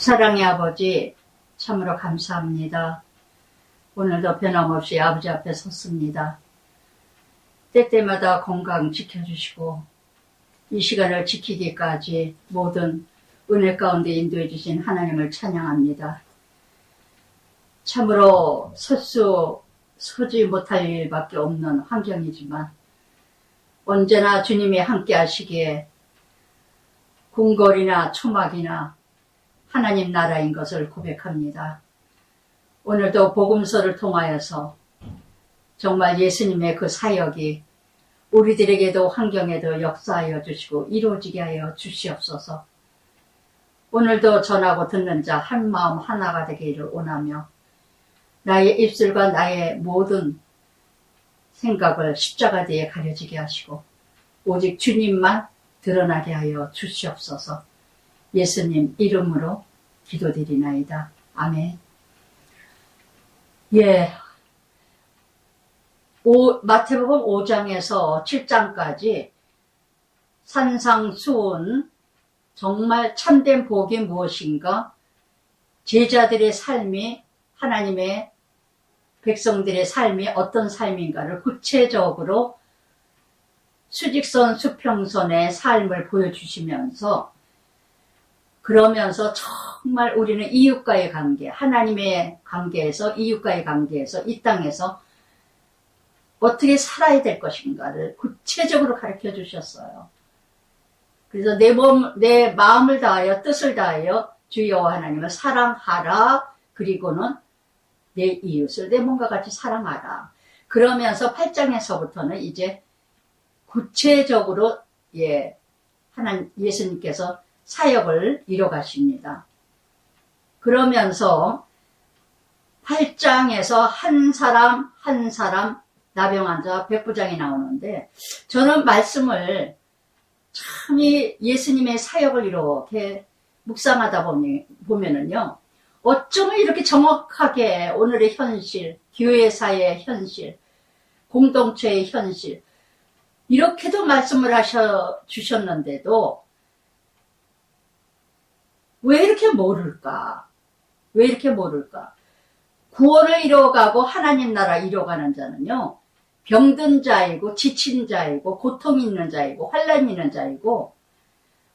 사랑의 아버지, 참으로 감사합니다. 오늘도 변함없이 아버지 앞에 섰습니다. 때때마다 건강 지켜주시고 이 시간을 지키기까지 모든 은혜 가운데 인도해 주신 하나님을 찬양합니다. 참으로 서지 못할 일밖에 없는 환경이지만 언제나 주님이 함께 하시기에 궁궐이나 초막이나 하나님 나라인 것을 고백합니다. 오늘도 복음서를 통하여서 정말 예수님의 그 사역이 우리들에게도 환경에도 역사하여 주시고 이루어지게 하여 주시옵소서. 오늘도 전하고 듣는 자 한 마음 하나가 되기를 원하며 나의 입술과 나의 모든 생각을 십자가 뒤에 가려지게 하시고 오직 주님만 드러나게 하여 주시옵소서. 예수님 이름으로 기도드리나이다. 아멘. 마태복음 5장에서 7장까지 산상수훈, 정말 참된 복이 무엇인가, 제자들의 삶이, 하나님의 백성들의 삶이 어떤 삶인가를 구체적으로 수직선 수평선의 삶을 보여주시면서, 그러면서 정말 우리는 이웃과의 관계, 하나님의 관계에서, 이웃과의 관계에서, 이 땅에서 어떻게 살아야 될 것인가를 구체적으로 가르쳐 주셨어요. 그래서 내 마음을 다하여 뜻을 다하여 주 여호와 하나님을 사랑하라. 그리고는 내 이웃을 내 몸과 같이 사랑하라. 그러면서 8장에서부터는 이제 구체적으로 예수님께서 사역을 이뤄가십니다. 그러면서 8장에서 한 사람 한 사람 나병환자 백부장이 나오는데, 저는 말씀을 참 예수님의 사역을 이렇게 묵상하다 보면은요, 어쩌면 이렇게 정확하게 오늘의 현실, 교회사의 현실, 공동체의 현실, 이렇게도 말씀을 하셔 주셨는데도 왜 이렇게 모를까? 왜 이렇게 모를까? 구원을 이뤄가고 하나님 나라 이뤄가는 자는요, 병든 자이고 지친 자이고 고통 있는 자이고 환난 있는 자이고,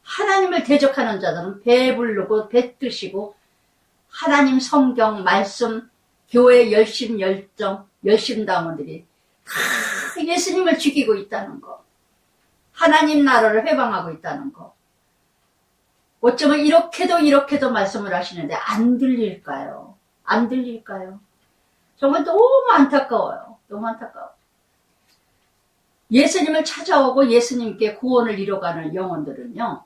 하나님을 대적하는 자들은 배부르고 배뜨시고 하나님 성경 말씀 교회 열심당원들이 다 예수님을 죽이고 있다는 거, 하나님 나라를 회방하고 있다는 거, 어쩌면 이렇게도 말씀을 하시는데 안 들릴까요? 안 들릴까요? 정말 너무 안타까워요. 너무 안타까워요. 예수님을 찾아오고 예수님께 구원을 이뤄가는 영혼들은요,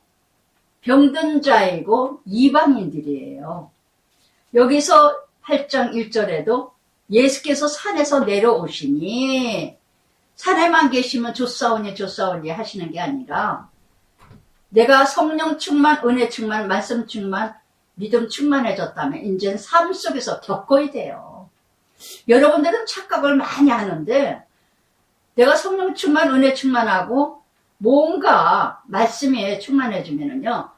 병든 자이고 이방인들이에요. 여기서 8장 1절에도 예수께서 산에서 내려오시니, 산에만 계시면 좋사오니 하시는 게 아니라, 내가 성령 충만, 은혜 충만, 말씀 충만, 믿음 충만해졌다면 이제는 삶 속에서 겪어야 돼요. 여러분들은 착각을 많이 하는데, 내가 성령 충만, 은혜 충만하고 뭔가 말씀에 충만해지면은요,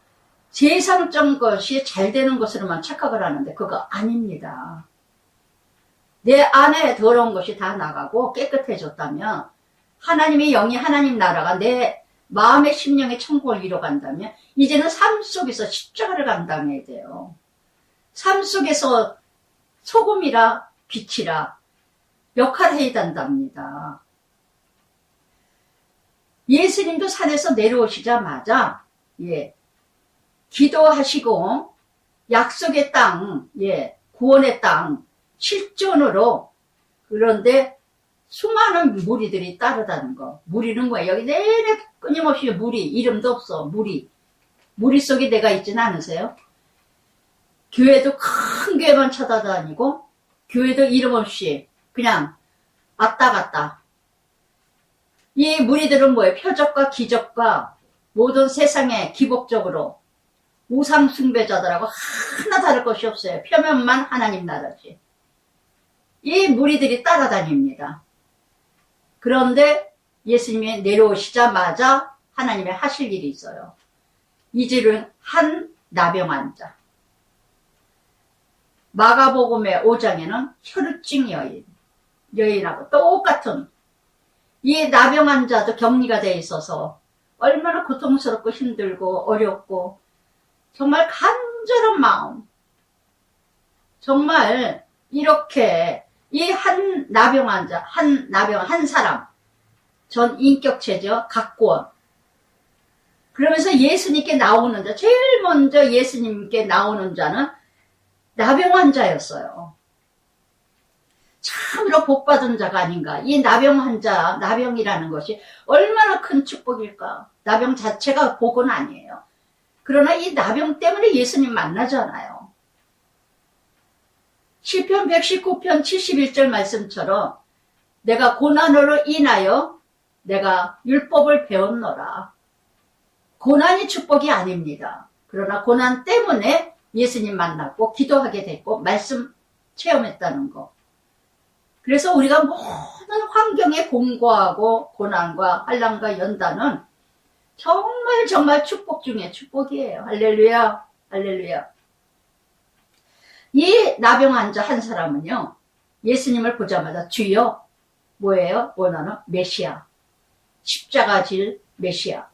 세상적 것이 잘 되는 것으로만 착각을 하는데 그거 아닙니다. 내 안에 더러운 것이 다 나가고 깨끗해졌다면, 하나님의 영이, 하나님 나라가 내 마음의 심령의 천국을 이뤄간다면 이제는 삶 속에서 십자가를 감당해야 돼요. 삶 속에서 소금이라 빛이라 역할을 해야 된답니다. 예수님도 산에서 내려오시자마자 기도하시고 약속의 땅, 구원의 땅 실존으로, 그런데 수많은 무리들이 따르다는 거. 무리는 뭐야? 여기 내내 끊임없이 무리, 이름도 없어. 무리 속에 내가 있지는 않으세요? 교회도 큰 교회만 찾아다니고 교회도 이름 없이 그냥 왔다 갔다. 이 무리들은 뭐예요? 표적과 기적과 모든 세상에 기복적으로 우상 숭배자들하고 하나 다를 것이 없어요. 표면만 하나님 나라지. 이 무리들이 따라다닙니다. 그런데 예수님이 내려오시자마자 하나님의 하실 일이 있어요. 이제는 한 나병 환자. 마가복음의 5장에는 혈루증 여인하고 똑같은 이 나병 환자도 격리가 돼 있어서 얼마나 고통스럽고 힘들고 어렵고 정말 간절한 마음, 정말 이렇게 이 한 나병 환자, 한 사람, 전 인격체죠. 각고원. 그러면서 예수님께 나오는 자, 제일 먼저 예수님께 나오는 자는 나병 환자였어요. 참으로 복받은 자가 아닌가. 이 나병 환자, 나병이라는 것이 얼마나 큰 축복일까. 나병 자체가 복은 아니에요. 그러나 이 나병 때문에 예수님 만나잖아요. 시편 119편 71절 말씀처럼 내가 고난으로 인하여 내가 율법을 배웠노라. 고난이 축복이 아닙니다. 그러나 고난 때문에 예수님 만났고 기도하게 됐고 말씀 체험했다는 거. 그래서 우리가 모든 환경에 공고하고 고난과 환난과 연단은 정말 축복 중에 축복이에요. 할렐루야, 할렐루야. 이 나병 환자 한 사람은요, 예수님을 보자마자 주여, 뭐예요? 원하는 메시아, 십자가 질 메시아.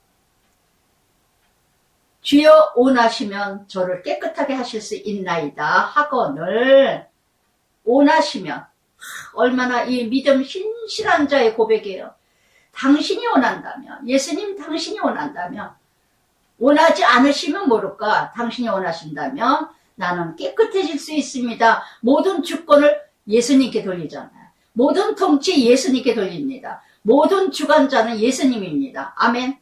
주여 원하시면 저를 깨끗하게 하실 수 있나이다 하거늘 원하시면, 얼마나 이 믿음 신실한 자의 고백이에요. 당신이 원한다면, 예수님 당신이 원한다면, 원하지 않으시면 모를까, 당신이 원하신다면 나는 깨끗해질 수 있습니다. 모든 주권을 예수님께 돌리잖아요. 모든 통치 예수님께 돌립니다. 모든 주관자는 예수님입니다. 아멘.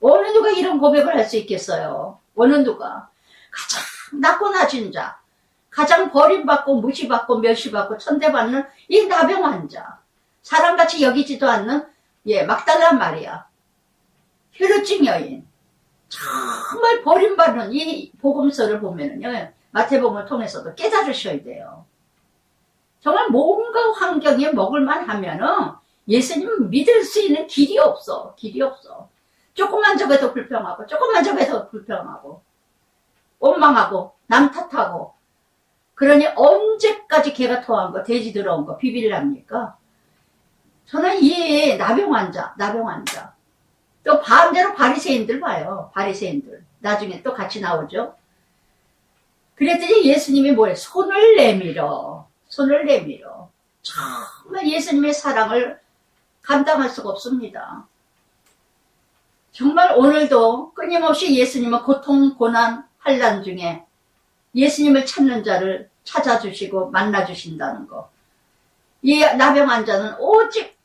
어느 누가 이런 고백을 할 수 있겠어요? 어느 누가? 가장 낮고 낮은 자, 가장 버림받고 무시받고 멸시받고 천대받는 이 나병 환자, 사람같이 여기지도 않는 막달라 마리아, 혈루증 여인, 정말 버림받는 이 복음서를 보면은요, 마태복음을 통해서도 깨달으셔야 돼요. 정말 뭔가 환경에 먹을만 하면은 예수님 믿을 수 있는 길이 없어. 길이 없어. 조금만 저게도 불평하고, 조금만 저게도 불평하고, 원망하고, 남 탓하고. 그러니 언제까지 개가 토한 거, 돼지 들어온 거 비빌랍니까? 저는 이 나병 환자. 또 반대로 바리새인들 봐요. 바리새인들. 나중에 또 같이 나오죠. 그랬더니 예수님이 뭐래? 손을 내밀어. 정말 예수님의 사랑을 감당할 수가 없습니다. 정말 오늘도 끊임없이 예수님은 고통, 고난, 환난 중에 예수님을 찾는 자를 찾아주시고 만나주신다는 거. 이 나병 환자는 오직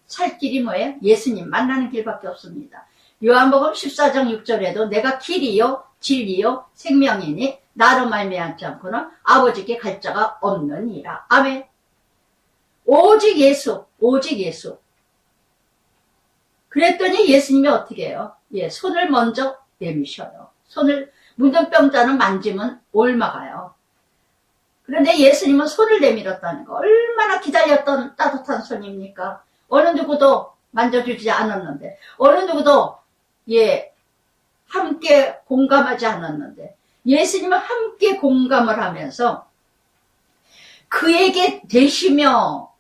살 길이 뭐예요? 예수님 만나는 길밖에 없습니다. 요한복음 14장 6절에도 내가 길이요 진리요 생명이니 나로 말미암지 않고는 아버지께 갈 자가 없느니라. 아멘. 오직 예수, 오직 예수. 그랬더니 예수님이 어떻게 해요? 손을 먼저 내미셔요. 손을, 문둥병자는 만지면 옮아가요. 그런데 예수님은 손을 내밀었다는 거. 얼마나 기다렸던 따뜻한 손입니까? 어느 누구도 만져주지 않았는데, 어느 누구도, 함께 공감하지 않았는데, 예수님은 함께 공감을 하면서 그에게 대시며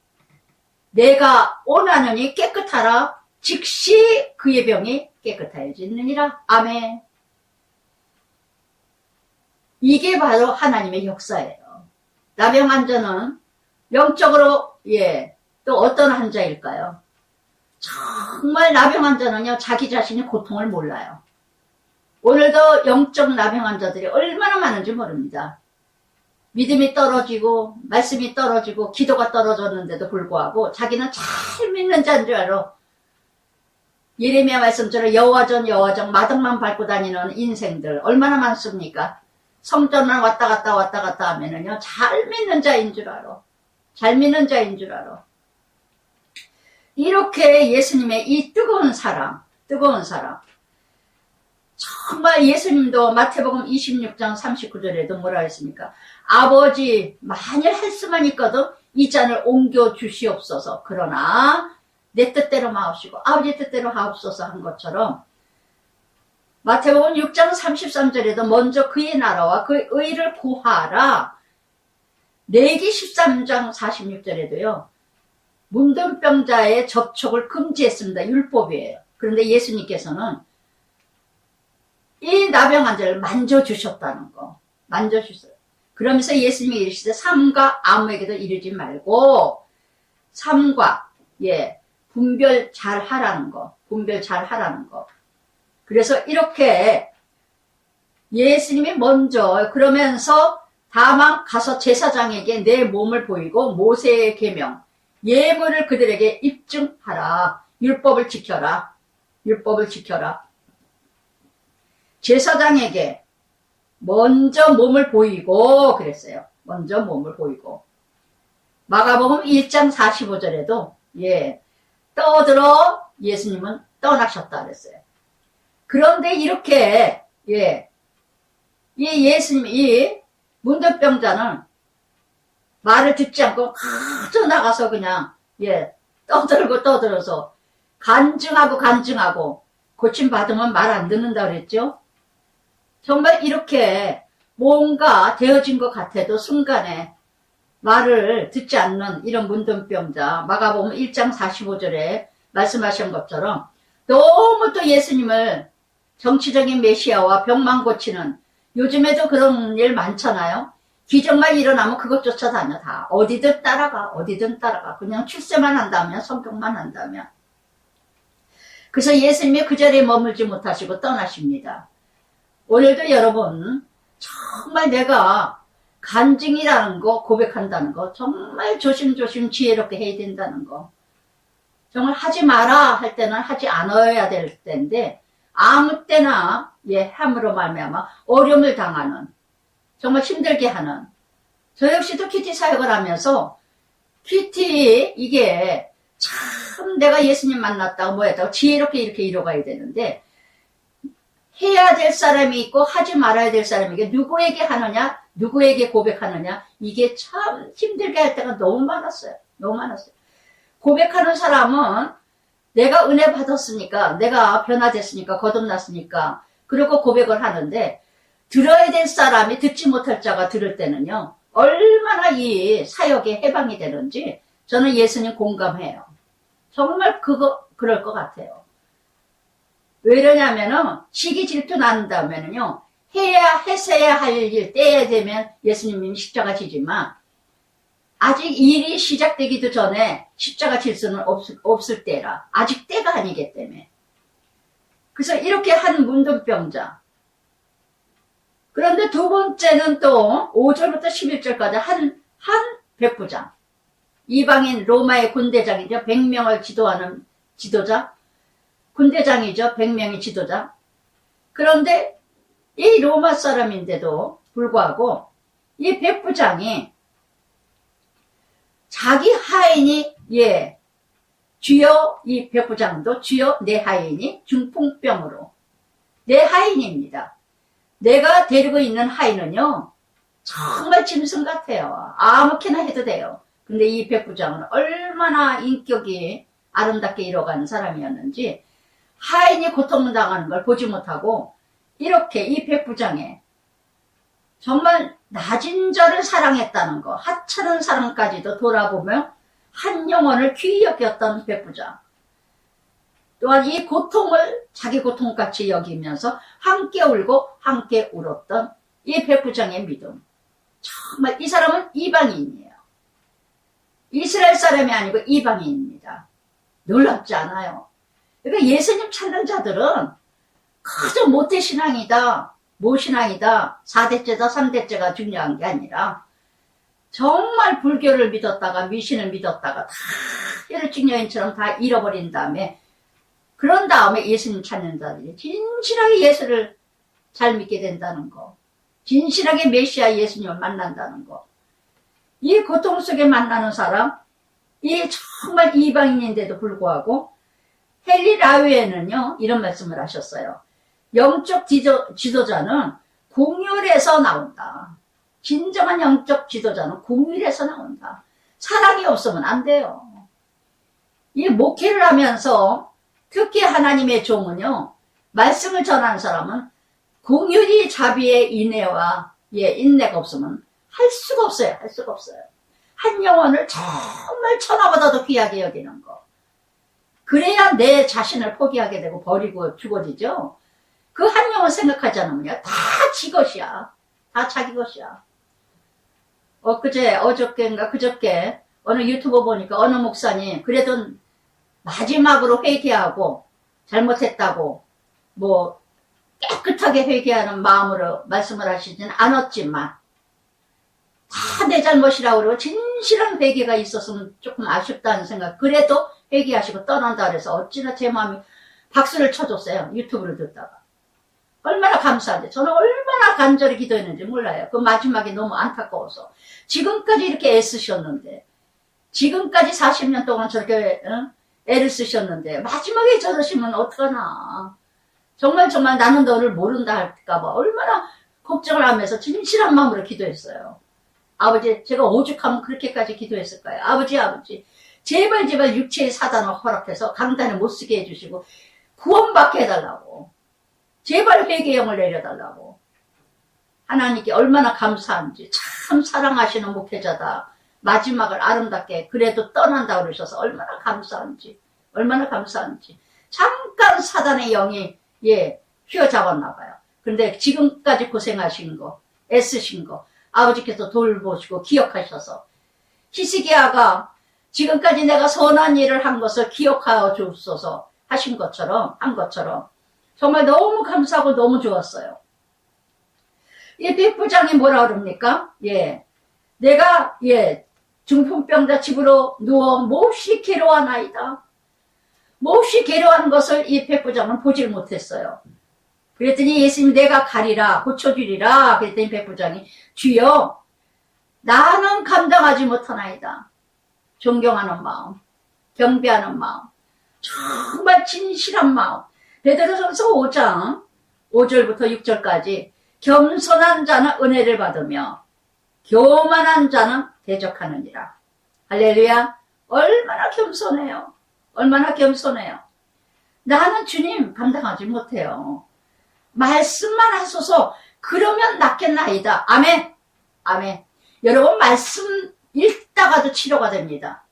내가 원하느니 깨끗하라. 즉시 그의 병이 깨끗하여지느니라. 아멘. 이게 바로 하나님의 역사예요. 나병 환자는 영적으로 또 어떤 환자일까요? 정말 나병 환자는요, 자기 자신의 고통을 몰라요. 오늘도 영적 나병 환자들이 얼마나 많은지 모릅니다. 믿음이 떨어지고 말씀이 떨어지고 기도가 떨어졌는데도 불구하고 자기는 잘 믿는 자인 줄 알아. 예레미야 말씀처럼 여호와전 마당만 밟고 다니는 인생들 얼마나 많습니까? 성전만 왔다 갔다 하면은요, 잘 믿는 자인 줄 알아. 잘 믿는 자인 줄 알아. 이렇게 예수님의 이 뜨거운 사랑. 정말 예수님도 마태복음 26장 39절에도 뭐라 했습니까? 아버지, 만일 할 수만 있거든 이 잔을 옮겨 주시옵소서. 그러나 내 뜻대로 마옵시고 아버지 뜻대로 하옵소서 한 것처럼 마태복음 6장 33절에도 먼저 그의 나라와 그의 의를 구하라. 레기 13장 46절에도요. 문둥병자의 접촉을 금지했습니다. 율법이에요. 그런데 예수님께서는 이 나병 환자를 만져주셨다는 거. 만져주셨어요. 그러면서 예수님이 이르시되 삼가 아무에게도 이르지 말고 삼가 분별 잘 하라는 거. 분별 잘 하라는 거. 그래서 이렇게 예수님이 먼저 그러면서 다만 가서 제사장에게 내 몸을 보이고 모세의 계명 예물을 그들에게 입증하라. 율법을 지켜라. 율법을 지켜라. 제사장에게 먼저 몸을 보이고 그랬어요. 먼저 몸을 보이고. 마가복음 1장 45절에도 떠들어 예수님은 떠나셨다 그랬어요. 그런데 이렇게 이 예수님 이 문둥병자는 말을 듣지 않고 가져 나가서 그냥 떠들어서 간증하고 고침 받으면 말 안 듣는다 그랬죠. 정말 이렇게 뭔가 되어진 것 같아도 순간에 말을 듣지 않는 이런 문둥병자 마가복음 1장 45절에 말씀하신 것처럼 너무 또 예수님을 정치적인 메시아와 병만 고치는 요즘에도 그런 일 많잖아요. 기적만 일어나면 그것 쫓아다녀 다. 어디든 따라가. 그냥 출세만 한다면 성경만 한다면. 그래서 예수님이 그 자리에 머물지 못하시고 떠나십니다. 오늘도 여러분 정말 내가 간증이라는 거 고백한다는 거 정말 조심조심 지혜롭게 해야 된다는 거. 정말 하지 마라 할 때는 하지 않아야 될 때인데 아무 때나 함으로 말미암아 어려움을 당하는 정말 힘들게 하는 저 역시도 큐티 사역을 하면서 큐티 이게 참 내가 예수님 만났다고 뭐했다고 지혜롭게 이렇게 이뤄가야 되는데 해야 될 사람이 있고 하지 말아야 될 사람이 있고 누구에게 하느냐 누구에게 고백하느냐 이게 참 힘들게 할 때가 너무 많았어요. 고백하는 사람은 내가 은혜 받았으니까 내가 변화됐으니까 거듭났으니까 그리고 고백을 하는데 들어야 될 사람이 듣지 못할 자가 들을 때는요 얼마나 이 사역에 해방이 되는지 저는 예수님 공감해요. 정말 그럴 것 같아요. 왜냐면은 시기 질투 난다면은요 했어야 할 일 때에 되면 예수님이 십자가 지지만 아직 일이 시작되기도 전에 십자가 질 수는 없을 때라. 아직 때가 아니기 때문에. 그래서 이렇게 한 문둥병자. 그런데 두 번째는 또 5절부터 11절까지 한 백부장. 이방인 로마의 군대장이죠. 100명을 지도하는 지도자. 군대장이죠. 100명의 지도자. 그런데 이 로마 사람인데도 불구하고 이 백부장이 자기 하인이 주여 이 백부장도 주여 내 하인이 중풍병으로 내 하인입니다. 내가 데리고 있는 하인은요 정말 짐승 같아요. 아무렇게나 해도 돼요. 근데 이 백부장은 얼마나 인격이 아름답게 이뤄가는 사람이었는지 하인이 고통당하는 걸 보지 못하고 이렇게 이 백부장의 정말 낮은 자를 사랑했다는 거 하찮은 사랑까지도 돌아보며 한 영혼을 귀히 여겼던 백부장. 또한 이 고통을 자기 고통같이 여기면서 함께 울고 함께 울었던 이 백부장의 믿음. 정말 이 사람은 이방인이에요. 이스라엘 사람이 아니고 이방인입니다. 놀랍지 않아요? 그러니까 예수님 찾는 자들은 그저 모태신앙이다, 모신앙이다, 4대째다, 3대째가 중요한 게 아니라 정말 불교를 믿었다가 미신을 믿었다가 다 혈액직 여인처럼 다 잃어버린 다음에 그런 다음에 예수님 찾는 자들이 진실하게 예수를 잘 믿게 된다는 거, 진실하게 메시아 예수님을 만난다는 거, 이 고통 속에 만나는 사람, 이 정말 이방인인데도 불구하고 헨리 라위에는요 이런 말씀을 하셨어요. 영적 지도자는 궁율에서 나온다. 진정한 영적 지도자는 궁율에서 나온다. 사랑이 없으면 안 돼요. 이 목회를 하면서 특히 하나님의 종은요 말씀을 전하는 사람은 궁율이 자비의 인내와 인내가 없으면 할 수가 없어요. 할 수가 없어요. 한 영혼을 정말 천하보다도 귀하게 여기는 거. 그래야 내 자신을 포기하게 되고 버리고 죽어지죠. 그 한 영혼 생각하지 않으면 다 지 것이야. 다 자기 것이야. 어저께인가 그저께 어느 유튜버 보니까 어느 목사님 그래도 마지막으로 회개하고 잘못했다고 뭐 깨끗하게 회개하는 마음으로 말씀을 하시진 않았지만 다 내 잘못이라고 그러고 진실한 회개가 있었으면 조금 아쉽다는 생각. 그래도 회개하시고 떠난다 그래서 어찌나 제 마음이 박수를 쳐줬어요. 유튜브를 듣다가. 얼마나 감사한데 저는 얼마나 간절히 기도했는지 몰라요. 그 마지막에 너무 안타까워서. 지금까지 이렇게 애쓰셨는데 지금까지 40년 동안 저렇게 애를 쓰셨는데 마지막에 저러시면 어떡하나. 정말 나는 너를 모른다 할까봐 얼마나 걱정을 하면서 진실한 마음으로 기도했어요. 아버지, 제가 오죽하면 그렇게까지 기도했을까요? 아버지 제발 육체의 사단을 허락해서 강단에 못쓰게 해주시고 구원받게 해달라고. 제발 회개형을 내려달라고. 하나님께 얼마나 감사한지. 참 사랑하시는 목회자다. 마지막을 아름답게 그래도 떠난다 그러셔서 얼마나 감사한지. 잠깐 사단의 영이 휘어잡았나 봐요. 근데 지금까지 고생하신 거, 애쓰신 거 아버지께서 돌보시고 기억하셔서 히스기야가 지금까지 내가 선한 일을 한 것을 기억하여 주옵소서 한 것처럼 정말 너무 감사하고 너무 좋았어요. 이 백부장이 뭐라 그럽니까? 내가 중풍병자 집으로 누워 몹시 괴로워하나이다. 몹시 괴로워하는 것을 이 백부장은 보질 못했어요. 그랬더니 예수님이 내가 가리라 고쳐주리라 그랬더니 백부장이 주여 나는 감당하지 못하나이다. 존경하는 마음, 경배하는 마음, 정말 진실한 마음. 베드로전서 5장 5절부터 6절까지 겸손한 자는 은혜를 받으며 교만한 자는 대적하느니라. 할렐루야. 얼마나 겸손해요. 나는 주님 감당하지 못해요. 말씀만 하소서. 그러면 낫겠나이다. 아멘. 여러분 말씀 읽다가도 치료가 됩니다.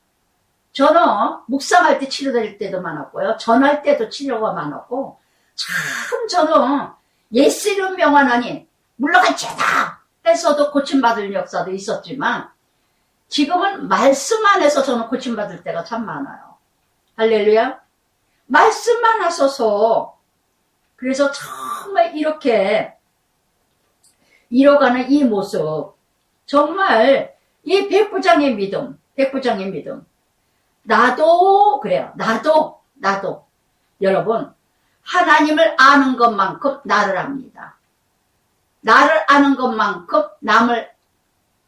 저는 묵상할 때 치료될 때도 많았고요. 전할 때도 치료가 많았고 참 저는 예수로 명하나니 물러갈지어다 해서도 고침받을 역사도 있었지만 지금은 말씀 안에서 저는 고침받을 때가 참 많아요. 할렐루야. 말씀만 하소서. 그래서 정말 이렇게 이뤄가는 이 모습 정말 이 백부장의 믿음 나도 그래요. 나도 여러분 하나님을 아는 것만큼 나를 압니다. 나를 아는 것만큼 남을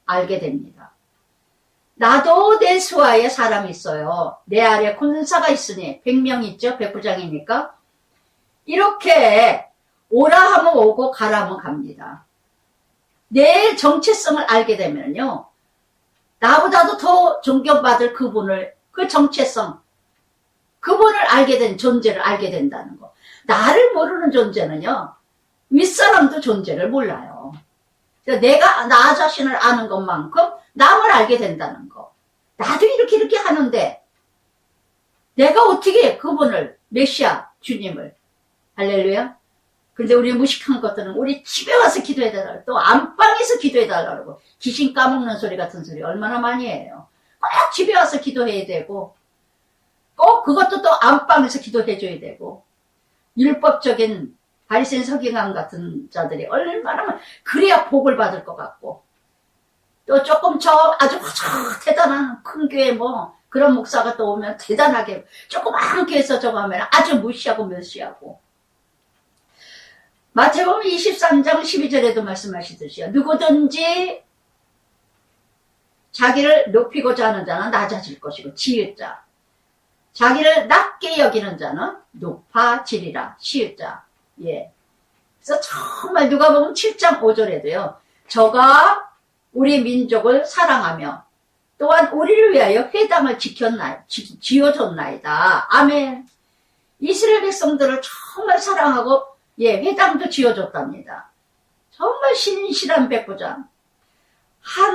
알게 됩니다. 나도 내 수하에 사람이 있어요. 내 아래 군사가 있으니 100명 있죠. 백부장이니까 이렇게 오라 하면 오고 가라 하면 갑니다. 내 정체성을 알게 되면요. 나보다도 더 존경받을 그분을 그 정체성 그분을 알게 된 존재를 알게 된다는 거. 나를 모르는 존재는요. 윗사람도 존재를 몰라요. 내가 나 자신을 아는 것만큼 남을 알게 된다는 거. 나도 이렇게 하는데 내가 어떻게 그분을 메시아 주님을 할렐루야. 근데 우리 무식한 것들은 우리 집에 와서 기도해달라고 또 안방에서 기도해달라고 귀신 까먹는 소리 같은 소리 얼마나 많이 해요. 꼭 집에 와서 기도해야 되고 꼭 그것도 또 안방에서 기도해줘야 되고 율법적인 바리새인 서기관 같은 자들이 얼마나 그래야 복을 받을 것 같고 또 조금 아주 대단한 큰 교회 뭐 그런 목사가 또 오면 대단하게 조그맣게 해서 저거 하면 아주 무시하고 멸시하고 마태복음 23장 12절에도 말씀하시듯이요. 누구든지 자기를 높이고자 하는 자는 낮아질 것이고 지을 자 자기를 낮게 여기는 자는 높아지리라. 시을 자. 그래서 정말 누가복음 7장 5절에도요. 저가 우리 민족을 사랑하며 또한 우리를 위하여 회당을 지어줬나이다. 아멘. 이스라엘 백성들을 정말 사랑하고 회당도 지어줬답니다. 정말 신실한 백부장. 한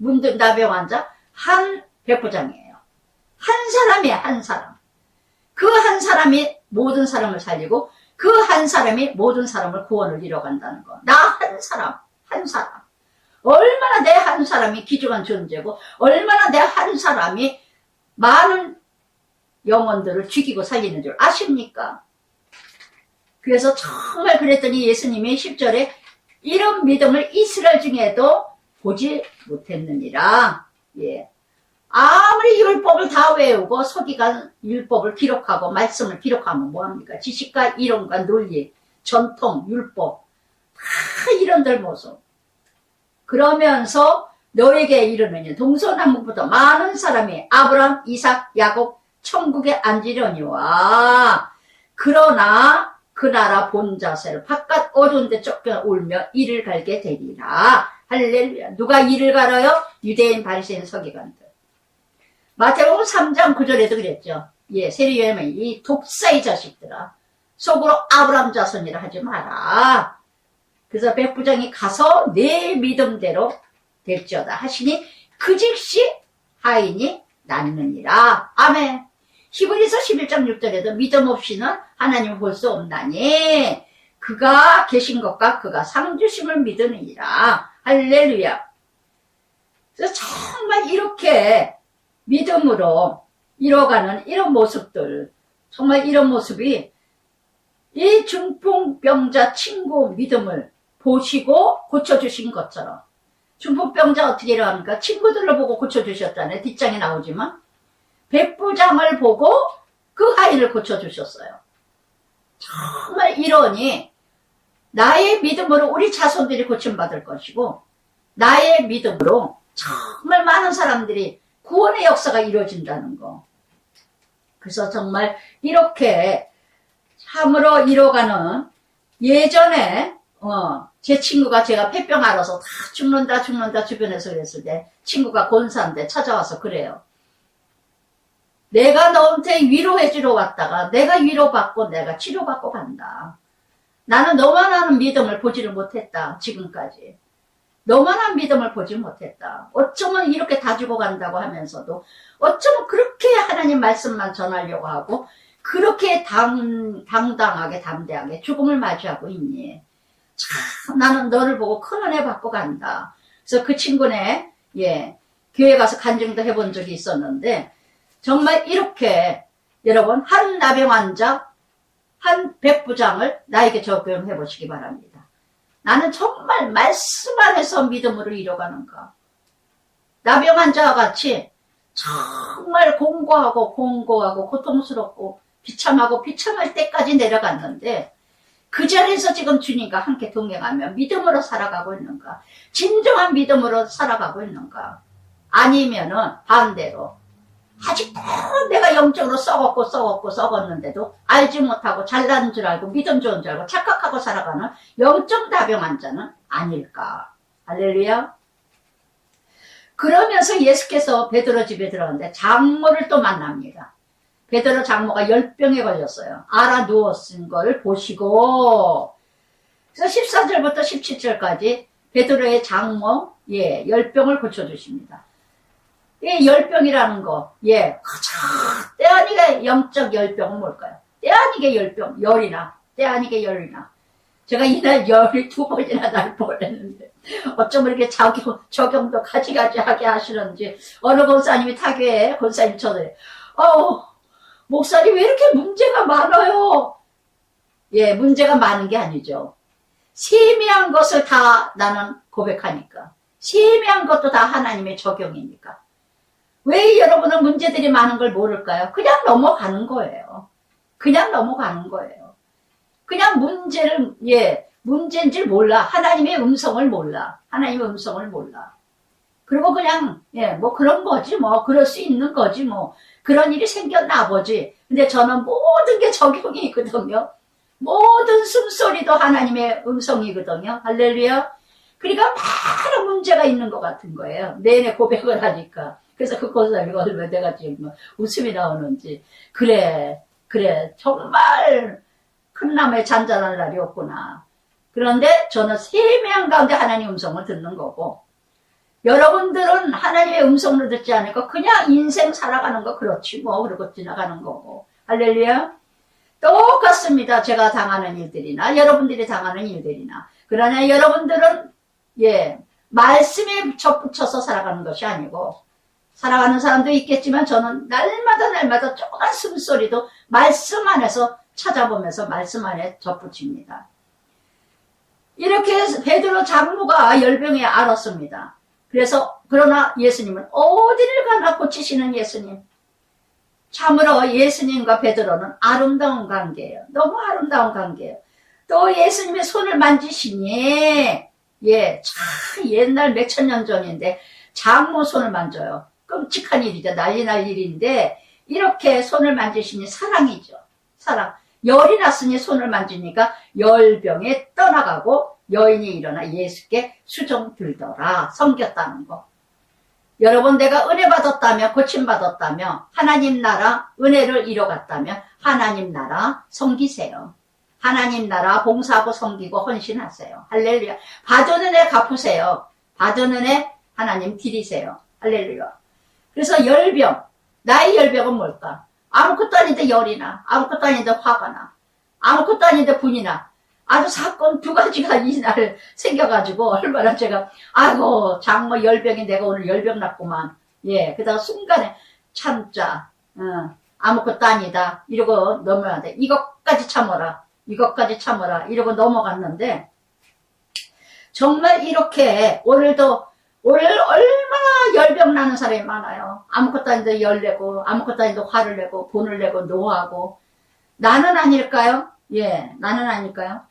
문둥나병 환자 한 백부장이에요. 한 사람이에요. 한 사람. 그 한 사람이 모든 사람을 살리고 그 한 사람이 모든 사람을 구원을 이뤄간다는 거. 나 한 사람, 한 사람. 얼마나 내 한 사람이 귀중한 존재고 얼마나 내 한 사람이 많은 영혼들을 죽이고 살리는 줄 아십니까? 그래서 정말 그랬더니 예수님이 10절에 이런 믿음을 이스라엘 중에도 보지 못했느니라. 예. 아무리 율법을 다 외우고 서기관 율법을 기록하고 말씀을 기록하면 뭐합니까? 지식과 이론과 논리, 전통, 율법 다 이런들 모습. 그러면서 너에게 이르느니 동서남북부터 많은 사람이 아브라함, 이삭, 야곱 천국에 앉으려니와 그러나 그 나라 본 자세를 바깥 어두운 데 쫓겨 울며 이를 갈게 되리라. 할렐루야. 누가 이를 갈아요? 유대인, 바리새인, 서기관들. 마태복음 3장 9절에도 그랬죠. 예, 세리여면 이 독사의 자식들아 속으로 아브라함 자손이라 하지 마라. 그래서 백부장이 가서 내 믿음대로 될지어다 하시니 그 즉시 하인이 낫느니라. 아멘. 히브리서 11장 6절에도 믿음 없이는 하나님을 볼 수 없나니 그가 계신 것과 그가 상주심을 믿으니라. 할렐루야. 그래서 정말 이렇게 믿음으로 이뤄가는 이런 모습들, 정말 이런 모습이 이 중풍병자 친구 믿음을 보시고 고쳐주신 것처럼, 중풍병자 어떻게 일어납니까? 친구들로 보고 고쳐주셨잖아요. 뒷장에 나오지만 백부장을 보고 그 하인을 고쳐주셨어요. 정말 이러니 나의 믿음으로 우리 자손들이 고침받을 것이고 나의 믿음으로 정말 많은 사람들이 구원의 역사가 이루어진다는 거. 그래서 정말 이렇게 참으로 이뤄가는, 예전에 제 친구가 제가 폐병 알아서 다 죽는다 주변에서 그랬을 때 친구가 권사인데 찾아와서 그래요. 내가 너한테 위로해주러 왔다가 내가 위로받고 내가 치료받고 간다. 나는 너만한 믿음을 보지를 못했다. 지금까지. 너만한 믿음을 보지 못했다. 어쩌면 이렇게 다 죽어간다고 하면서도 어쩌면 그렇게 하나님 말씀만 전하려고 하고 그렇게 당당하게 담대하게 죽음을 맞이하고 있니. 참 나는 너를 보고 큰 은혜 받고 간다. 그래서 그 친구네 교회 가서 간증도 해본 적이 있었는데 정말 이렇게 여러분 한 나병 환자 한 백부장을 나에게 적용해 보시기 바랍니다. 나는 정말 말씀 안에서 믿음으로 이뤄가는가. 나병 환자와 같이 정말 공고하고 고통스럽고 비참할 때까지 내려갔는데 그 자리에서 지금 주님과 함께 동행하며 믿음으로 살아가고 있는가. 진정한 믿음으로 살아가고 있는가. 아니면은 반대로 아직도 내가 영적으로 썩었는데도 알지 못하고 잘나는 줄 알고 믿음 좋은 줄 알고 착각하고 살아가는 영적 나병 환자는 아닐까. 할렐루야. 그러면서 예수께서 베드로 집에 들어갔는데 장모를 또 만납니다. 베드로 장모가 열병에 걸렸어요. 알아 누웠은 걸 보시고. 그래서 14절부터 17절까지 베드로의 장모 열병을 고쳐주십니다. 이 열병이라는 거, 때 아니게 영적 열병은 뭘까요? 때 아니게 열병, 때 아니게 열이나. 제가 이날 열이 2번이나 날 뻔했는데, 어쩜 이렇게 적용도 가지가지하게 하시는지, 어느 권사님이 타교에, 권사님 전에, 목사님 왜 이렇게 문제가 많아요? 문제가 많은 게 아니죠. 세미한 것을 다 나는 고백하니까. 세미한 것도 다 하나님의 적용이니까. 왜 여러분은 문제들이 많은 걸 모를까요? 그냥 넘어가는 거예요. 그냥 문제인 줄 몰라. 하나님의 음성을 몰라. 그리고 그냥, 그런 거지, 그럴 수 있는 거지, 그런 일이 생겼나 보지. 근데 저는 모든 게 적용이 있거든요. 모든 숨소리도 하나님의 음성이거든요. 할렐루야. 그러니까 많은 문제가 있는 것 같은 거예요. 내내 고백을 하니까. 그래서 그 권사님이 얼마나 내가 지금 웃음이 나오는지. 그래. 정말 큰 나무에 잔잔할 날이 없구나. 그런데 저는 세미한 가운데 하나님 음성을 듣는 거고, 여러분들은 하나님의 음성을 듣지 않으니까 그냥 인생 살아가는 거 그렇지 뭐 그러고 지나가는 거고. 할렐루야. 똑같습니다. 제가 당하는 일들이나 여러분들이 당하는 일들이나. 그러나 여러분들은 말씀에 접붙여서 살아가는 것이 아니고, 살아가는 사람도 있겠지만 저는 날마다 조그만 숨소리도 말씀 안에서 찾아보면서 말씀 안에 접붙입니다. 이렇게 베드로 장로가 열병에 앓았습니다. 그래서 그러나 예수님은 어디를 가나 고치시는 예수님. 참으로 예수님과 베드로는 아름다운 관계예요. 너무 아름다운 관계예요. 또 예수님의 손을 만지시니 참 옛날 몇천 년 전인데 장모 손을 만져요. 끔찍한 일이죠. 난리 날 일인데 이렇게 손을 만지시니 사랑이죠. 사랑. 열이 났으니 손을 만지니까 열병에 떠나가고 여인이 일어나 예수께 수종 들더라. 섬겼다는 거. 여러분 내가 은혜 받았다며 고침받았다며 하나님 나라 은혜를 이뤄갔다며 하나님 나라 섬기세요. 하나님 나라 봉사하고 섬기고 헌신하세요. 할렐루야. 받은 은혜 갚으세요. 받은 은혜 하나님 드리세요. 할렐루야. 그래서 열병, 나의 열병은 뭘까? 아무것도 아닌데 열이 나. 아무것도 아닌데 화가 나. 아무것도 아닌데 분이 나. 아주 사건 두 가지가 이날 생겨가지고 얼마나 제가 아이고 장모 열병이 내가 오늘 열병 났구만. 그다가 순간에 참자. 아무것도 아니다. 이러고 넘어야 돼. 이것까지 참아라. 이것까지 참아라. 이러고 넘어갔는데 정말 이렇게 오늘 얼마나 열병 나는 사람이 많아요. 아무것도 아닌데 열내고 아무것도 아닌데 화를 내고 분을 내고 노하고. 나는 아닐까요? 나는 아닐까요?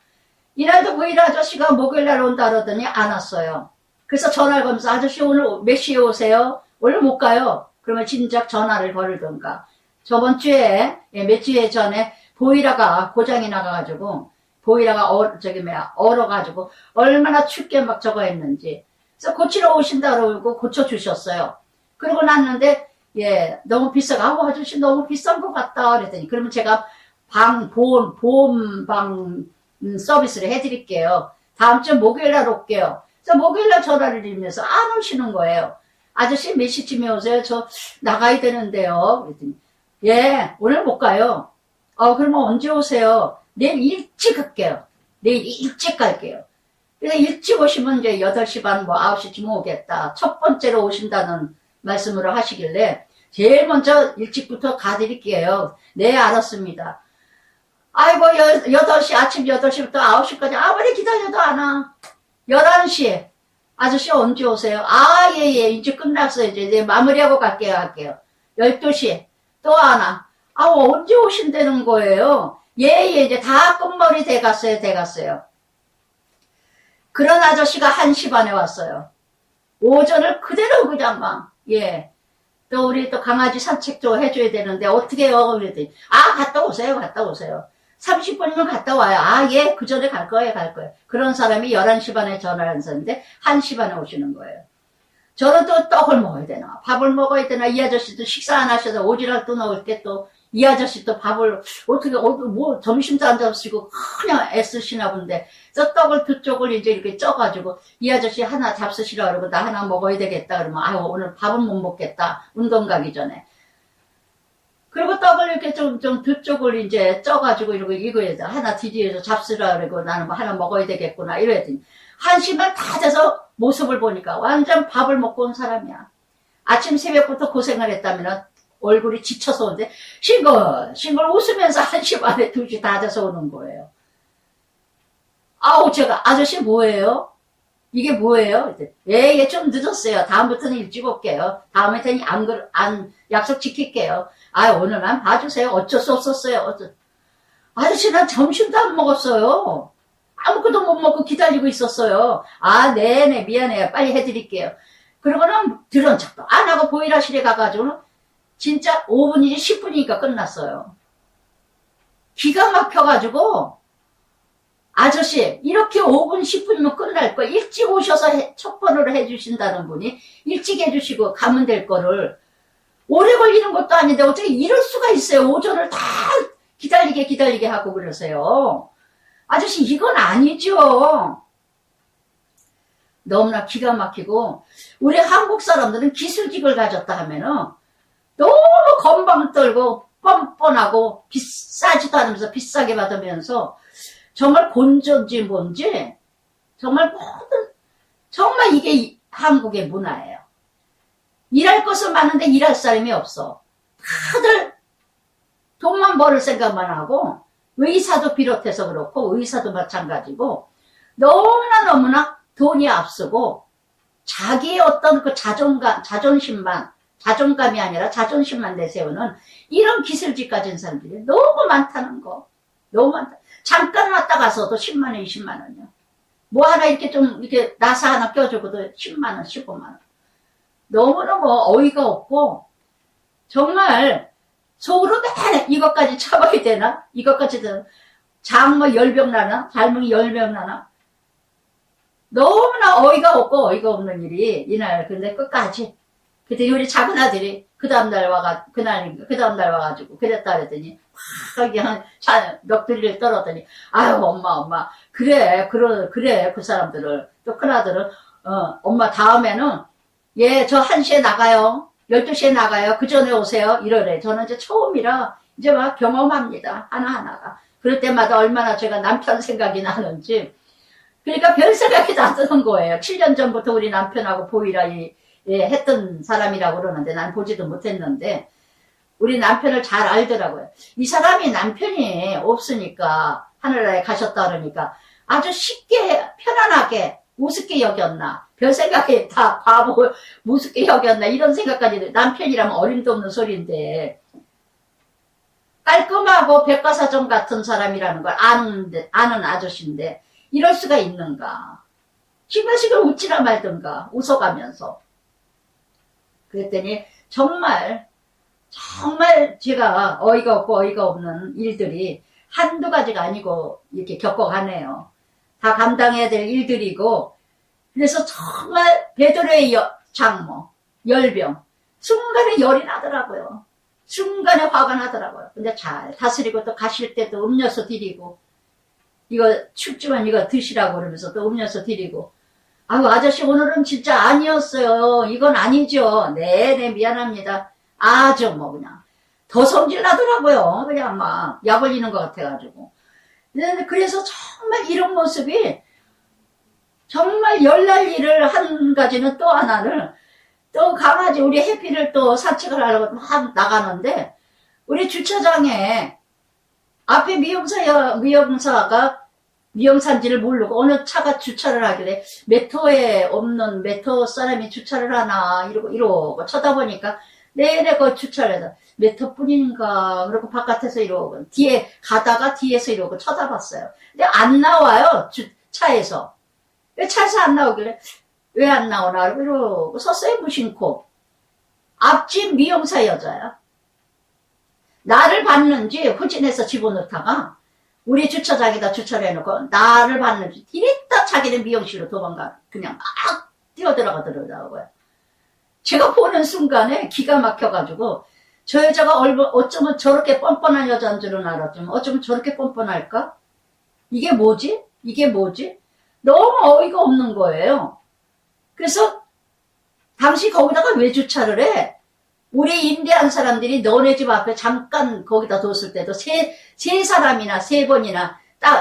이날도 그 일 아저씨가 목요일날 온다 그러더니 안 왔어요. 그래서 전화를 걸면서 아저씨 오늘 몇 시에 오세요? 오늘 못 가요. 그러면 진작 전화를 걸던가. 저번 주에 몇 주에 전에 보이라가 고장이 나가가지고 보이라가 얼어가지고 얼마나 춥게 막 저거 했는지. 그래서 고치러 오신다 그러고 고쳐주셨어요. 그러고 났는데 너무 비싸고 아저씨 너무 비싼 것 같다 그랬더니 그러면 제가 보험방 서비스를 해드릴게요. 다음 주 목요일날 올게요. 그래서 목요일날 전화를 드리면서 안 오시는 거예요. 아저씨 몇 시쯤에 오세요? 저 나가야 되는데요. 그랬더니 오늘 못 가요. 그러면 언제 오세요? 내일 일찍 갈게요. 내일 일찍 갈게요. 그래서 일찍 오시면 이제 8시 반 9시쯤 오겠다. 첫 번째로 오신다는 말씀으로 하시길래 제일 먼저 일찍부터 가드릴게요. 네 알았습니다. 아이고 8시 아침 8시부터 9시까지 아무리 기다려도 안 와. 11시 아저씨 언제 오세요? 이제 끝났어요. 이제 마무리하고 갈게요. 12시 또 안 와. 언제 오신다는 거예요? 이제 다 끝머리 돼갔어요. 그런 아저씨가 1시 반에 왔어요. 오전을 그대로 그냥 막 또 우리 또 강아지 산책도 해줘야 되는데 어떻게 해요? 그랬더니 갔다 오세요. 30분이면 갔다 와요. 그 전에 갈 거예요. 그런 사람이 11시 반에 전화를 했었는데 1시 반에 오시는 거예요. 저는 또 떡을 먹어야 되나 밥을 먹어야 되나. 이 아저씨도 식사 안 하셔서 오지랖도 넣을 때 또 이 아저씨 또 밥을 어떻게 점심도 안 잡수시고 그냥 애쓰시나 본데 저 떡을 두 쪽을 이제 이렇게 쪄가지고 이 아저씨 하나 잡수시라 그러고 나 하나 먹어야 되겠다 그러면 오늘 밥은 못 먹겠다. 운동 가기 전에. 그리고 떡을 이렇게 좀 두 쪽을 이제 쪄가지고 이거에서 하나 뒤집어서 잡수라 그러고 나는 하나 먹어야 되겠구나 이랬더니 1시만 다 돼서 모습을 보니까 완전 밥을 먹고 온 사람이야. 아침 새벽부터 고생을 했다면 얼굴이 지쳐서 오는데 싱글 웃으면서 1시 반에 2시 다 돼서 오는 거예요. 제가 아저씨 뭐예요? 이게 뭐예요? 좀 늦었어요. 다음부터는 일찍 올게요. 다음에는 안 약속 지킬게요. 오늘만 봐주세요. 어쩔 수 없었어요. 아저씨 난 점심도 안 먹었어요. 아무것도 못 먹고 기다리고 있었어요. 네네 미안해요. 빨리 해드릴게요. 그러고는 들은 척도 안 하고 보일러실에 가가지고는 진짜 5분이지 10분이니까 끝났어요. 기가 막혀가지고 아저씨 이렇게 5분 10분이면 끝날 거 일찍 오셔서 첫 번호로 해주신다는 분이 일찍 해주시고 가면 될 거를 오래 걸리는 것도 아닌데 어떻게 이럴 수가 있어요. 오전을 다 기다리게 하고 그러세요. 아저씨 이건 아니죠. 너무나 기가 막히고, 우리 한국 사람들은 기술직을 가졌다 하면은 너무 건방 떨고 뻔뻔하고 비싸지도 않으면서 비싸게 받으면서 정말 곤조인지 뭔지 정말 이게 한국의 문화예요. 일할 것은 많은데 일할 사람이 없어. 다들 돈만 벌을 생각만 하고, 의사도 비롯해서 그렇고 의사도 마찬가지고 너무나 돈이 앞서고 자기의 어떤 그 자존감이 아니라 자존심만 내세우는 이런 기술직 가진 사람들이 너무 많다는 거. 너무 많다. 잠깐 왔다 가서도 10만원, 20만원이요. 뭐 하나 이렇게 좀 이렇게 나사 하나 껴주고도 10만원, 15만원. 너무너무 어이가 없고, 정말 속으로 맨 이것까지 참아야 되나? 이것까지 장모 열병 나나? 젊은이 열병 나나? 너무나 어이가 없고 어이가 없는 일이 이날. 근데 끝까지 그때 우리 작은 아들이 그 다음날 와가지고 그랬다 그랬더니 막 그냥 넋두리를 떨었더니, 아유 엄마 그래 그 사람들을. 또 큰아들은 엄마 다음에는 저 1시에 나가요, 12시에 나가요, 그 전에 오세요 이러래. 저는 이제 처음이라 이제 막 경험합니다, 하나하나가. 그럴 때마다 얼마나 제가 남편 생각이 나는지. 그러니까 별 생각이 다 드는 거예요. 7년 전부터 우리 남편하고 보이라 했던 사람이라고 그러는데 난 보지도 못했는데 우리 남편을 잘 알더라고요. 이 사람이 남편이 없으니까 하늘나라에 가셨다 그러니까 아주 쉽게 편안하게 우습게 여겼나, 별 생각이 다 바보 우습게 여겼나 이런 생각까지. 남편이라면 어림도 없는 소리인데 깔끔하고 백과사전 같은 사람이라는 걸 아는 아저씨인데 이럴 수가 있는가. 시글시글 웃지나 말든가 웃어가면서. 그랬더니 정말 제가 어이가 없고 어이가 없는 일들이 한두 가지가 아니고 이렇게 겪어가네요. 다 감당해야 될 일들이고. 그래서 정말 베드로의 장모 열병, 순간에 열이 나더라고요. 순간에 화가 나더라고요. 근데 잘 다스리고 또 가실 때 또 음료수 드리고, 이거 춥지만 이거 드시라고 그러면서 또 음료수 드리고, 아유 아저씨 오늘은 진짜 아니었어요, 이건 아니죠, 네네 미안합니다. 아주 뭐 그냥 더 성질 나더라고요. 그냥 막 약 올리는 것 같아가지고. 그래서 정말 이런 모습이, 정말 열날 일을 한 가지는 또 하나를, 또 강아지 우리 해피를 또 산책을 하려고 막 나가는데 우리 주차장에 앞에 미용사가 미용사인지를 모르고 어느 차가 주차를 하길래 메토에 없는 메토 사람이 주차를 하나 이러고 쳐다보니까 내내 그 주차를 해서 메토뿐인가 그러고 바깥에서 이러고 뒤에 가다가 뒤에서 이러고 쳐다봤어요. 근데 안 나와요, 차에서. 왜 차에서 안 나오길래 왜 안 나오나 이러고 섰어요, 무심코. 앞집 미용사 여자야. 나를 봤는지 후진해서 집어넣다가 우리 주차장에다 주차를 해놓고 나를 봤는지 디렉다 자기는 미용실로 도망가 그냥 막 뛰어들어가더라고요. 제가 보는 순간에 기가 막혀가지고, 저 여자가 어쩌면 저렇게 뻔뻔한 여자인 줄은 알았지만 어쩌면 저렇게 뻔뻔할까? 이게 뭐지? 너무 어이가 없는 거예요. 그래서 당시 거기다가 왜 주차를 해? 우리 임대한 사람들이 너네 집 앞에 잠깐 거기다 뒀을 때도 세 사람이나 3번이나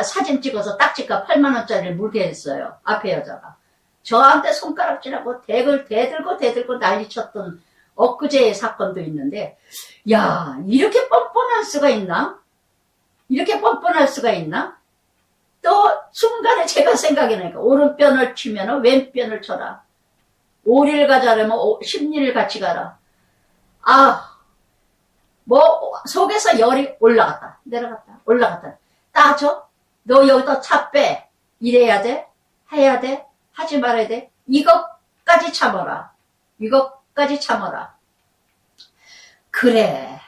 사진 찍어서 딱지가 8만원짜리를 물게 했어요, 앞에 여자가. 저한테 손가락질하고 대들고 난리쳤던 엊그제의 사건도 있는데, 야, 이렇게 뻔뻔할 수가 있나? 또 순간에 제가 생각이 나니까 오른편을 치면 왼편을 쳐라. 오리를 가자려면 십리를 같이 가라. 속에서 열이 올라갔다 내려갔다. 따져? 너 여기다 차 빼. 이래야 돼? 해야 돼? 하지 말아야 돼? 이것까지 참아라. 그래.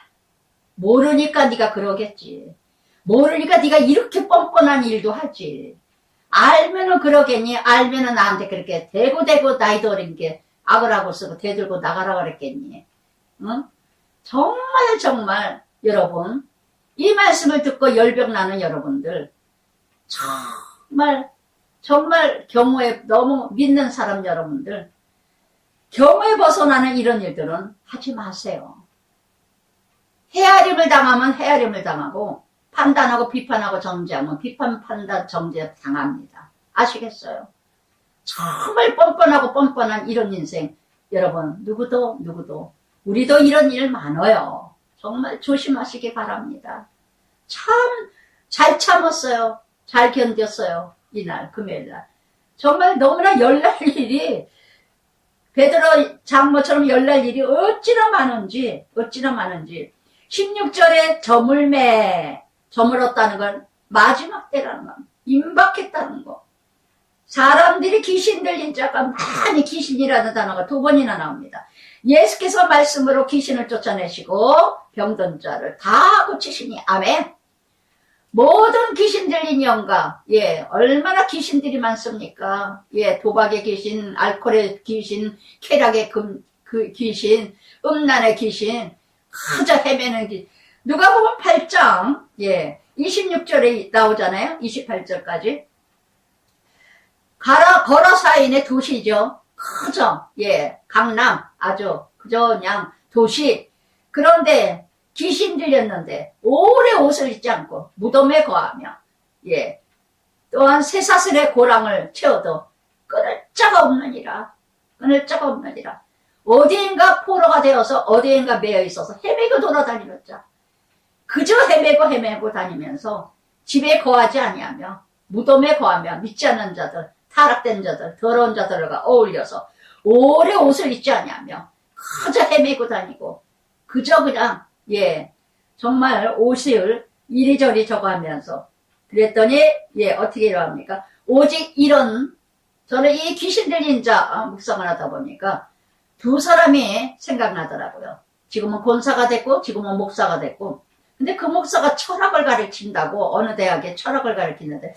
모르니까 네가 그러겠지. 모르니까 네가 이렇게 뻔뻔한 일도 하지. 알면은 그러겠니? 알면은 나한테 그렇게 대고 나이도 어린 게 악을 쓰고 대들고 나가라고 그랬겠니? 응? 정말 여러분, 이 말씀을 듣고 열병 나는 여러분들, 정말 경우에 너무 믿는 사람 여러분들, 경우에 벗어나는 이런 일들은 하지 마세요. 헤아림을 당하면 헤아림을 당하고, 판단하고 비판하고 정죄하면 비판, 판단, 정죄 당합니다. 아시겠어요? 정말 뻔뻔하고 뻔뻔한 이런 인생, 여러분 누구도 우리도 이런 일 많아요. 정말 조심하시기 바랍니다. 참 잘 참았어요. 잘 견뎠어요. 이날 금요일날 정말 너무나 열날 일이, 베드로 장모처럼 열날 일이 어찌나 많은지 16절에 저물었다는 건 마지막 때라는 건, 임박했다는 거. 사람들이 귀신 들린 자가 많이, 귀신이라는 단어가 2번이나 나옵니다. 예수께서 말씀으로 귀신을 쫓아내시고 병든 자를 다 고치시니 아멘. 모든 귀신 들린 영가, 얼마나 귀신들이 많습니까? 도박의 귀신, 알코올의 귀신, 쾌락의 귀신, 음란의 귀신, 그저 헤매는 귀신. 누가 보면 8장 26절에 나오잖아요. 28절까지. 거라사인의 도시죠. 그저 강남, 아주 그저 그냥 도시. 그런데 귀신 들렸는데 오래 옷을 입지 않고 무덤에 거하며 또한 쇠사슬의 고랑을 채워도 끊을 자가 없느니라. 어디인가 포로가 되어서 어디인가 매여 있어서 헤매고 돌아다니는 자. 그저 헤매고 다니면서 집에 거하지 아니하며 무덤에 거하며 믿지 않는 자들, 타락된 자들, 더러운 자들과 어울려서 오래 옷을 입지 아니하며 그저 헤매고 다니고 그저 그냥 정말 옷을 이리저리 저거 하면서 그랬더니 어떻게 일어납니까? 오직 저는 이 귀신 들린 자 묵상을 하다 보니까 두 사람이 생각나더라고요. 지금은 권사가 됐고 지금은 목사가 됐고, 근데 그 목사가 철학을 가르친다고 어느 대학에 철학을 가르치는데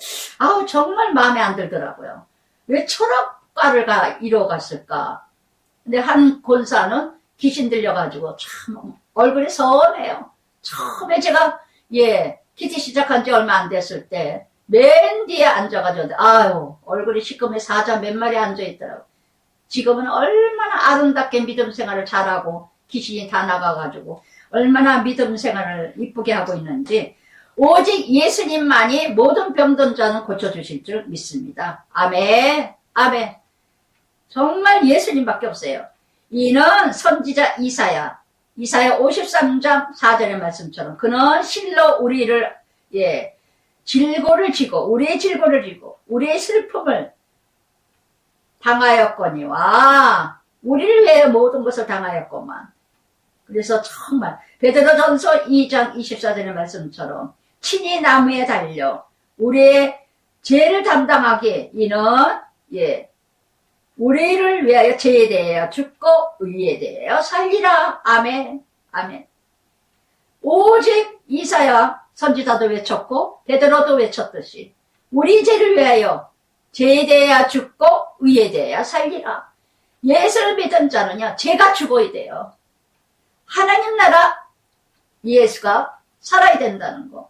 정말 마음에 안 들더라고요. 왜 철학과를 이뤄갔을까? 근데 한 권사는 귀신 들려가지고 참 얼굴이 선해요. 처음에 제가 PT 시작한 지 얼마 안 됐을 때 맨 뒤에 앉아가지고 얼굴이 시커매 사자 몇 마리 앉아있더라고. 지금은 얼마나 아름답게 믿음 생활을 잘하고 귀신이 다 나가가지고 얼마나 믿음 생활을 이쁘게 하고 있는지, 오직 예수님만이 모든 병든 자는 고쳐주실 줄 믿습니다. 아멘. 정말 예수님밖에 없어요. 이는 선지자 이사야 53장 4절의 말씀처럼 그는 실로 우리를 질고를 지고 우리의 질고를 지고 우리의 슬픔을 당하였거니와 우리를 위해 모든 것을 당하였구만. 그래서 정말 베드로전서 2장 24절의 말씀처럼 친히 나무에 달려 우리의 죄를 담당하게 이는 우리를 위하여 죄에 대하여 죽고 의에 대하여 살리라. 아멘. 오직 이사야 선지자도 외쳤고 베드로도 외쳤듯이 우리 죄를 위하여 죄에 대하여 죽고 의에 대하여 살리라. 예수를 믿은 자는요, 죄가 죽어야 돼요. 하나님 나라 예수가 살아야 된다는 거.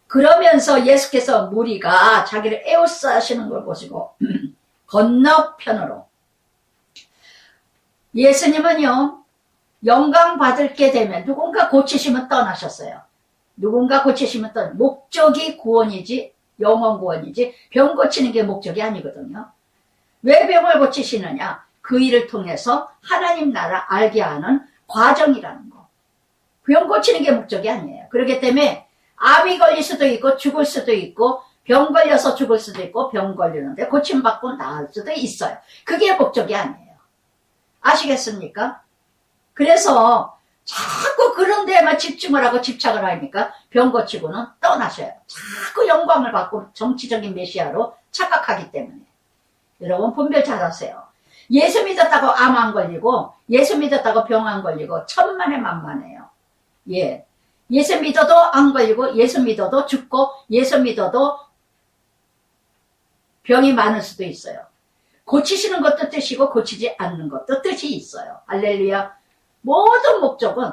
그러면서 예수께서 무리가 자기를 에워싸 하시는 걸 보시고 건너편으로, 예수님은요 영광 받을게 되면 누군가 고치시면 떠나셨어요. 목적이 구원이지 영원 구원이지 병 고치는 게 목적이 아니거든요. 왜 병을 고치시느냐? 그 일을 통해서 하나님 나라 알게 하는 과정이라는 거. 병 고치는 게 목적이 아니에요. 그렇기 때문에 암이 걸릴 수도 있고 죽을 수도 있고 병 걸려서 죽을 수도 있고 병 걸리는데 고침받고 나을 수도 있어요. 그게 목적이 아니에요. 아시겠습니까? 그래서 자꾸 그런 데에만 집중을 하고 집착을 하니까 병 고치고는 떠나셔요. 자꾸 영광을 받고 정치적인 메시아로 착각하기 때문에. 여러분 분별 잘하세요. 예수 믿었다고 암 안 걸리고 예수 믿었다고 병 안 걸리고 천만에 만만해요. 예수 믿어도 안 걸리고 예수 믿어도 죽고 예수 믿어도 병이 많을 수도 있어요. 고치시는 것도 뜻이고 고치지 않는 것도 뜻이 있어요. 할렐루야. 모든 목적은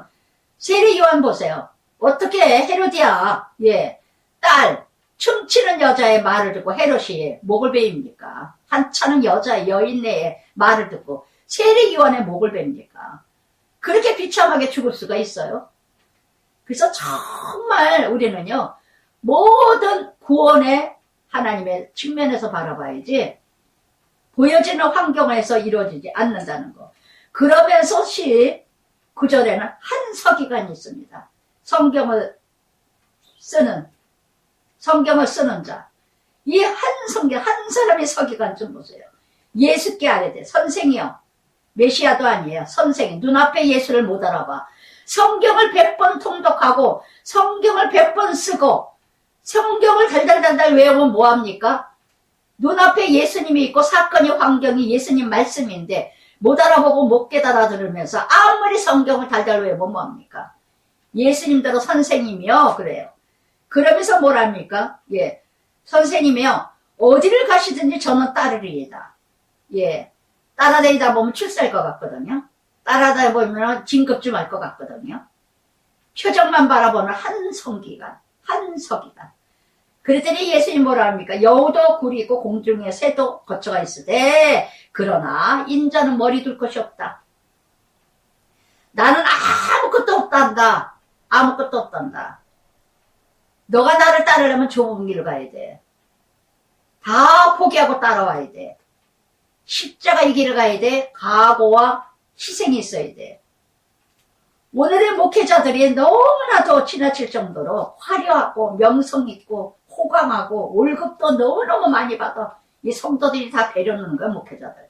세례요한 보세요. 어떻게 헤로디아, 예, 딸, 춤추는 여자의 말을 듣고 헤롯이 목을 베입니까? 한차는 여자, 여인의 말을 듣고 세례요한의 목을 베입니까? 그렇게 비참하게 죽을 수가 있어요? 그래서 정말 우리는요, 모든 구원의 하나님의 측면에서 바라봐야지, 보여지는 환경에서 이루어지지 않는다는 거. 그러면서 19절에는 한 서기관이 있습니다. 성경을 쓰는 자. 이 한 사람의 서기관 좀 보세요. 예수께 아뢰되, 선생이요. 메시아도 아니에요. 선생이. 눈앞에 예수를 못 알아봐. 성경을 100번 통독하고, 성경을 100번 쓰고, 성경을 달달달달 외우면 뭐합니까? 눈앞에 예수님이 있고, 사건이 환경이 예수님 말씀인데, 못 알아보고 못 깨달아 들으면서 아무리 성경을 달달 외우면 뭐합니까? 예수님대로 선생님이요. 그래요. 그러면서 뭐랍니까? 예. 선생님이요. 어디를 가시든지 저는 따르리이다. 예. 따라다니다 보면 출세할 것 같거든요. 따라다니다 보면 진급 좀 할 것 같거든요. 표정만 바라보는 한 서기관. 그랬더니 예수님 뭐라 합니까? 여우도 굴이 있고 공중에 새도 거처가 있으되 그러나 인자는 머리 둘 것이 없다. 나는 아무것도 없단다. 아무것도 없단다. 너가 나를 따르려면 좁은 길을 가야 돼. 다 포기하고 따라와야 돼. 십자가 이 길을 가야 돼. 각오와 희생이 있어야 돼. 오늘의 목회자들이 너무나도 지나칠 정도로 화려하고 명성 있고 호강하고 월급도 너무너무 많이 받아. 이 성도들이 다 배려놓는 거야, 목회자들.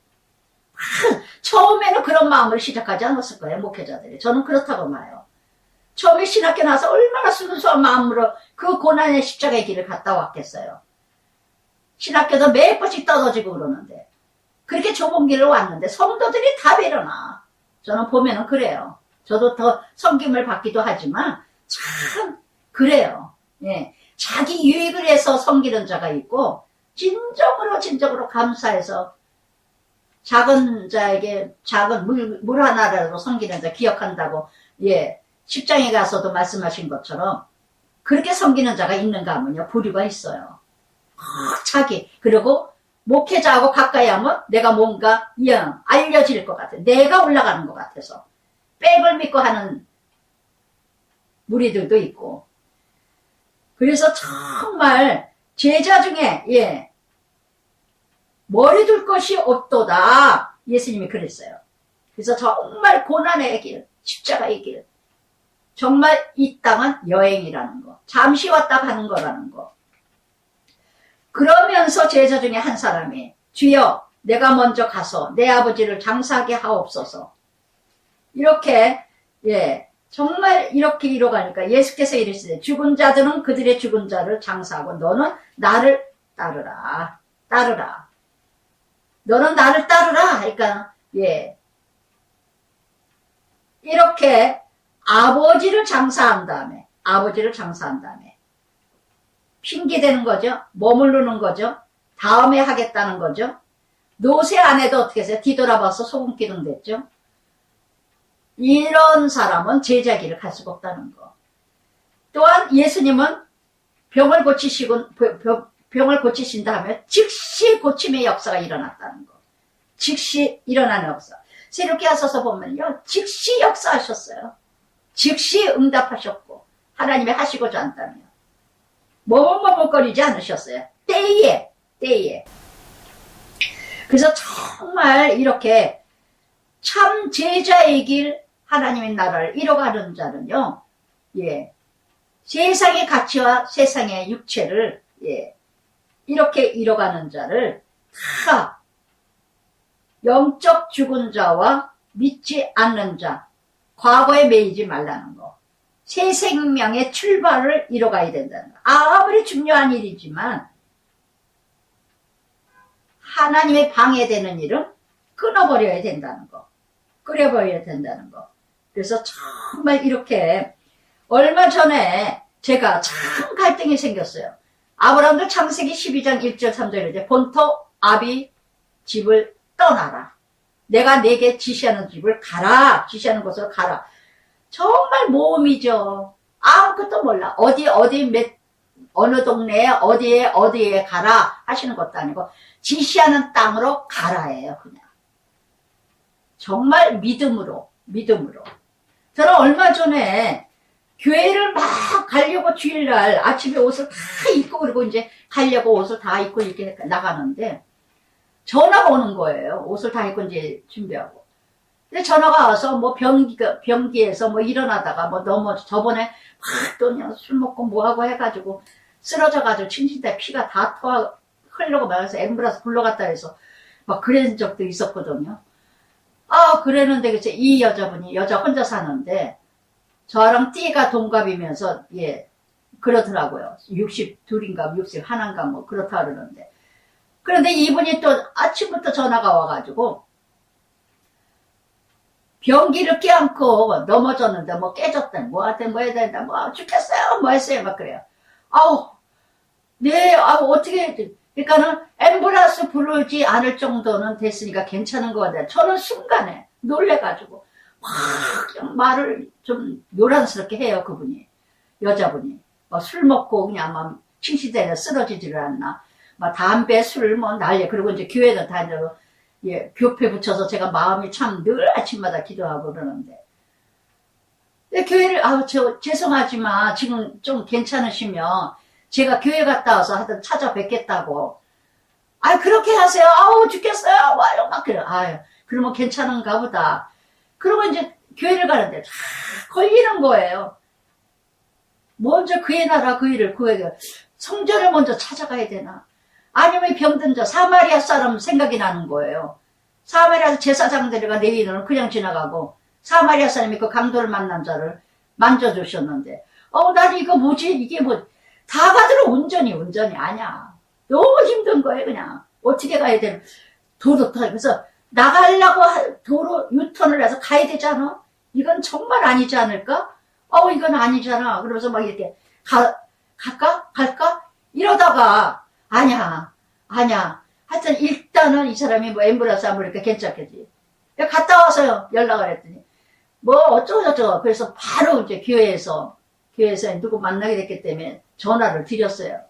처음에는 그런 마음을 시작하지 않았을 거예요, 목회자들이. 저는 그렇다고 봐요. 처음에 신학교 나서 얼마나 순수한 마음으로 그 고난의 십자가의 길을 갔다 왔겠어요. 신학교도 몇 번씩 떨어지고 그러는데 그렇게 좁은 길을 왔는데 성도들이 다 배려나. 저는 보면은 그래요. 저도 더 섬김을 받기도 하지만 참 그래요. 예. 자기 유익을 해서 섬기는 자가 있고 진정으로 감사해서 작은 자에게 작은 물 하나라도 섬기는 자 기억한다고, 예, 10장에 가서도 말씀하신 것처럼 그렇게 섬기는 자가 있는가 하면요, 부류가 있어요. 자기. 그리고 목회자하고 가까이 하면 내가 뭔가 알려질 것 같아. 내가 올라가는 것 같아서 백을 믿고 하는 무리들도 있고. 그래서 정말 제자 중에, 예, 머리 둘 것이 없도다. 예수님이 그랬어요. 그래서 정말 고난의 길, 십자가의 길, 정말 이 땅은 여행이라는 거, 잠시 왔다 가는 거라는 거. 그러면서 제자 중에 한 사람이 주여 내가 먼저 가서 내 아버지를 장사하게 하옵소서. 이렇게, 예, 정말 이렇게 이뤄가니까 예수께서 이르시되 죽은 자들은 그들의 죽은 자를 장사하고 너는 나를 따르라. 너는 나를 따르라. 그러니까, 예, 이렇게 아버지를 장사한 다음에 핑계대는 거죠. 머무르는 거죠. 다음에 하겠다는 거죠. 노세 아내도 어떻게 했어요? 뒤돌아봐서 소금기둥 됐죠. 이런 사람은 제자기를 갈 수가 없다는 거. 또한 예수님은 병을 고치신 다음에 즉시 고침의 역사가 일어났다는 거. 즉시 일어나는 역사. 새롭게 하셔서 보면요, 즉시 역사하셨어요. 즉시 응답하셨고 하나님이 하시고자 한다면 머뭇머뭇거리지 않으셨어요. 때에. 그래서 정말 이렇게 참 제자의 길, 하나님의 나라를 이뤄가는 자는요, 예, 세상의 가치와 세상의 육체를, 예, 이렇게 이뤄가는 자를 다 영적 죽은 자와 믿지 않는 자, 과거에 매이지 말라는 거. 새 생명의 출발을 이뤄가야 된다는 거. 아무리 중요한 일이지만 하나님의 방해되는 일은 끊어버려야 된다는 거. 끊어버려야 된다는 거. 그래서 정말 이렇게 얼마 전에 제가 참 갈등이 생겼어요. 아브라함도 창세기 12장 1절 3절에 이제 본토 아비 집을 떠나라. 내가 내게 지시하는 집을 가라. 지시하는 곳으로 가라. 정말 모험이죠. 아무것도 몰라. 어느 동네에 어디에 가라 하시는 것도 아니고 지시하는 땅으로 가라예요. 그냥 정말 믿음으로. 저는 얼마 전에 교회를 막 가려고 주일날 아침에 옷을 다 입고 그리고 이제 가려고 옷을 다 입고 이렇게 나가는데 전화가 오는 거예요. 옷을 다 입고 이제 준비하고. 근데 전화가 와서 뭐 변기에서 뭐 일어나다가 뭐 저번에 막 또 그냥 술 먹고 뭐하고 해가지고 쓰러져가지고 침실대 피가 다 흘러고 말아서 앰뷸런스 불러갔다 해서 막 그런 적도 있었거든요. 그랬는데 그치 이 여자분이 여자 혼자 사는데 저랑 띠가 동갑이면서 예 그러더라고요. 62인가 61인가 뭐 그렇다 그러는데 그런데 이분이 또 아침부터 전화가 와가지고 변기를 껴안고 넘어졌는데 뭐 깨졌다 뭐하든 뭐 해야 된다 뭐 죽겠어요 뭐 했어요 막 그래요. 어떻게 그러니까는 앰뷸런스 부르지 않을 정도는 됐으니까 괜찮은 것 같아요. 저는 순간에 놀래가지고 막 그냥 말을 좀 요란스럽게 해요. 그분이 여자분이 술 먹고 그냥 막 침실대에 쓰러지지를 않나 막 담배 술 뭐 난리 그리고 이제 교회도 다니고 예 교패 붙여서 제가 마음이 참 늘 아침마다 기도하고 그러는데 교회를 죄송하지만 지금 좀 괜찮으시면 제가 교회 갔다 와서 하여튼 찾아뵙겠다고 그렇게 하세요. 죽겠어요 막 그래. 그러면 괜찮은가 보다. 그러고 이제 교회를 가는데 다 걸리는 거예요. 먼저 그의 나라 그 일을 구해야 성전을 먼저 찾아가야 되나 아니면 병든 자 사마리아 사람 생각이 나는 거예요. 사마리아 제사장들이가 레위인은 그냥 지나가고 사마리아 사람이 그 강도를 만난 자를 만져주셨는데 난 이거 뭐지 이게 뭐 다 가더라. 운전이 아니야. 너무 힘든 거예요. 그냥 어떻게 가야 되는 도로 그래서 나가려고 도로 유턴을 해서 가야 되잖아. 이건 정말 아니지 않을까? 이건 아니잖아. 그러면서 막 이렇게 갈까? 이러다가 아니야. 하여튼 일단은 이 사람이 뭐 앰뷸런스 한번 이렇게 괜찮겠지. 갔다 와서 연락을 했더니 뭐 어쩌고저쩌고 그래서 바로 이제 교회에서 누구 만나게 됐기 때문에 전화를 드렸어요.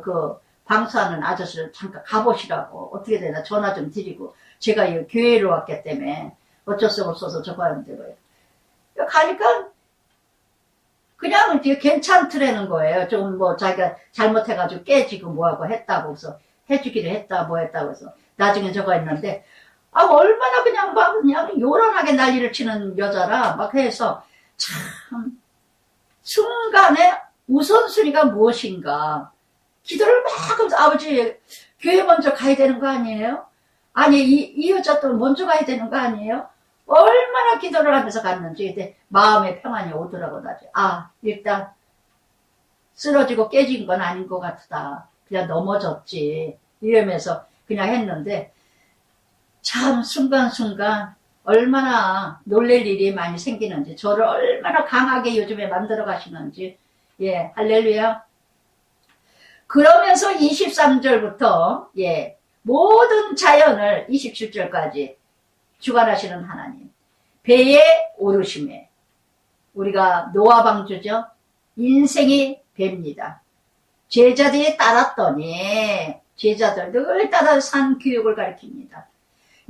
그 방수하는 아저씨를 잠깐 가보시라고 어떻게 되나 전화 좀 드리고 제가 이 교회로 왔기 때문에 어쩔 수 없어서 저거 하는데 가니까 그냥 되게 괜찮더라는 거예요. 좀 뭐 자기가 잘못해가지고 깨지고 뭐하고 했다고 해서 해주기로 했다 뭐 했다고 해서 나중에 저거 했는데 얼마나 그냥 막 그냥 요란하게 난리를 치는 여자라 막 해서 참 순간에 우선순위가 무엇인가 기도를 막 하면서 아버지 교회 먼저 가야 되는 거 아니에요? 아니 이 여자 또 먼저 가야 되는 거 아니에요? 얼마나 기도를 하면서 갔는지 그때 마음의 평안이 오더라고 나지. 일단 쓰러지고 깨진 건 아닌 것 같다. 그냥 넘어졌지 이러면서 그냥 했는데 참 순간순간 얼마나 놀랄 일이 많이 생기는지 저를 얼마나 강하게 요즘에 만들어 가시는지 예 할렐루야. 그러면서 23절부터 모든 자연을 27절까지 주관하시는 하나님 배에 오르심에 우리가 노아 방주죠. 인생이 배입니다. 제자들이 따랐더니 제자들 늘 따라 산 교육을 가르칩니다.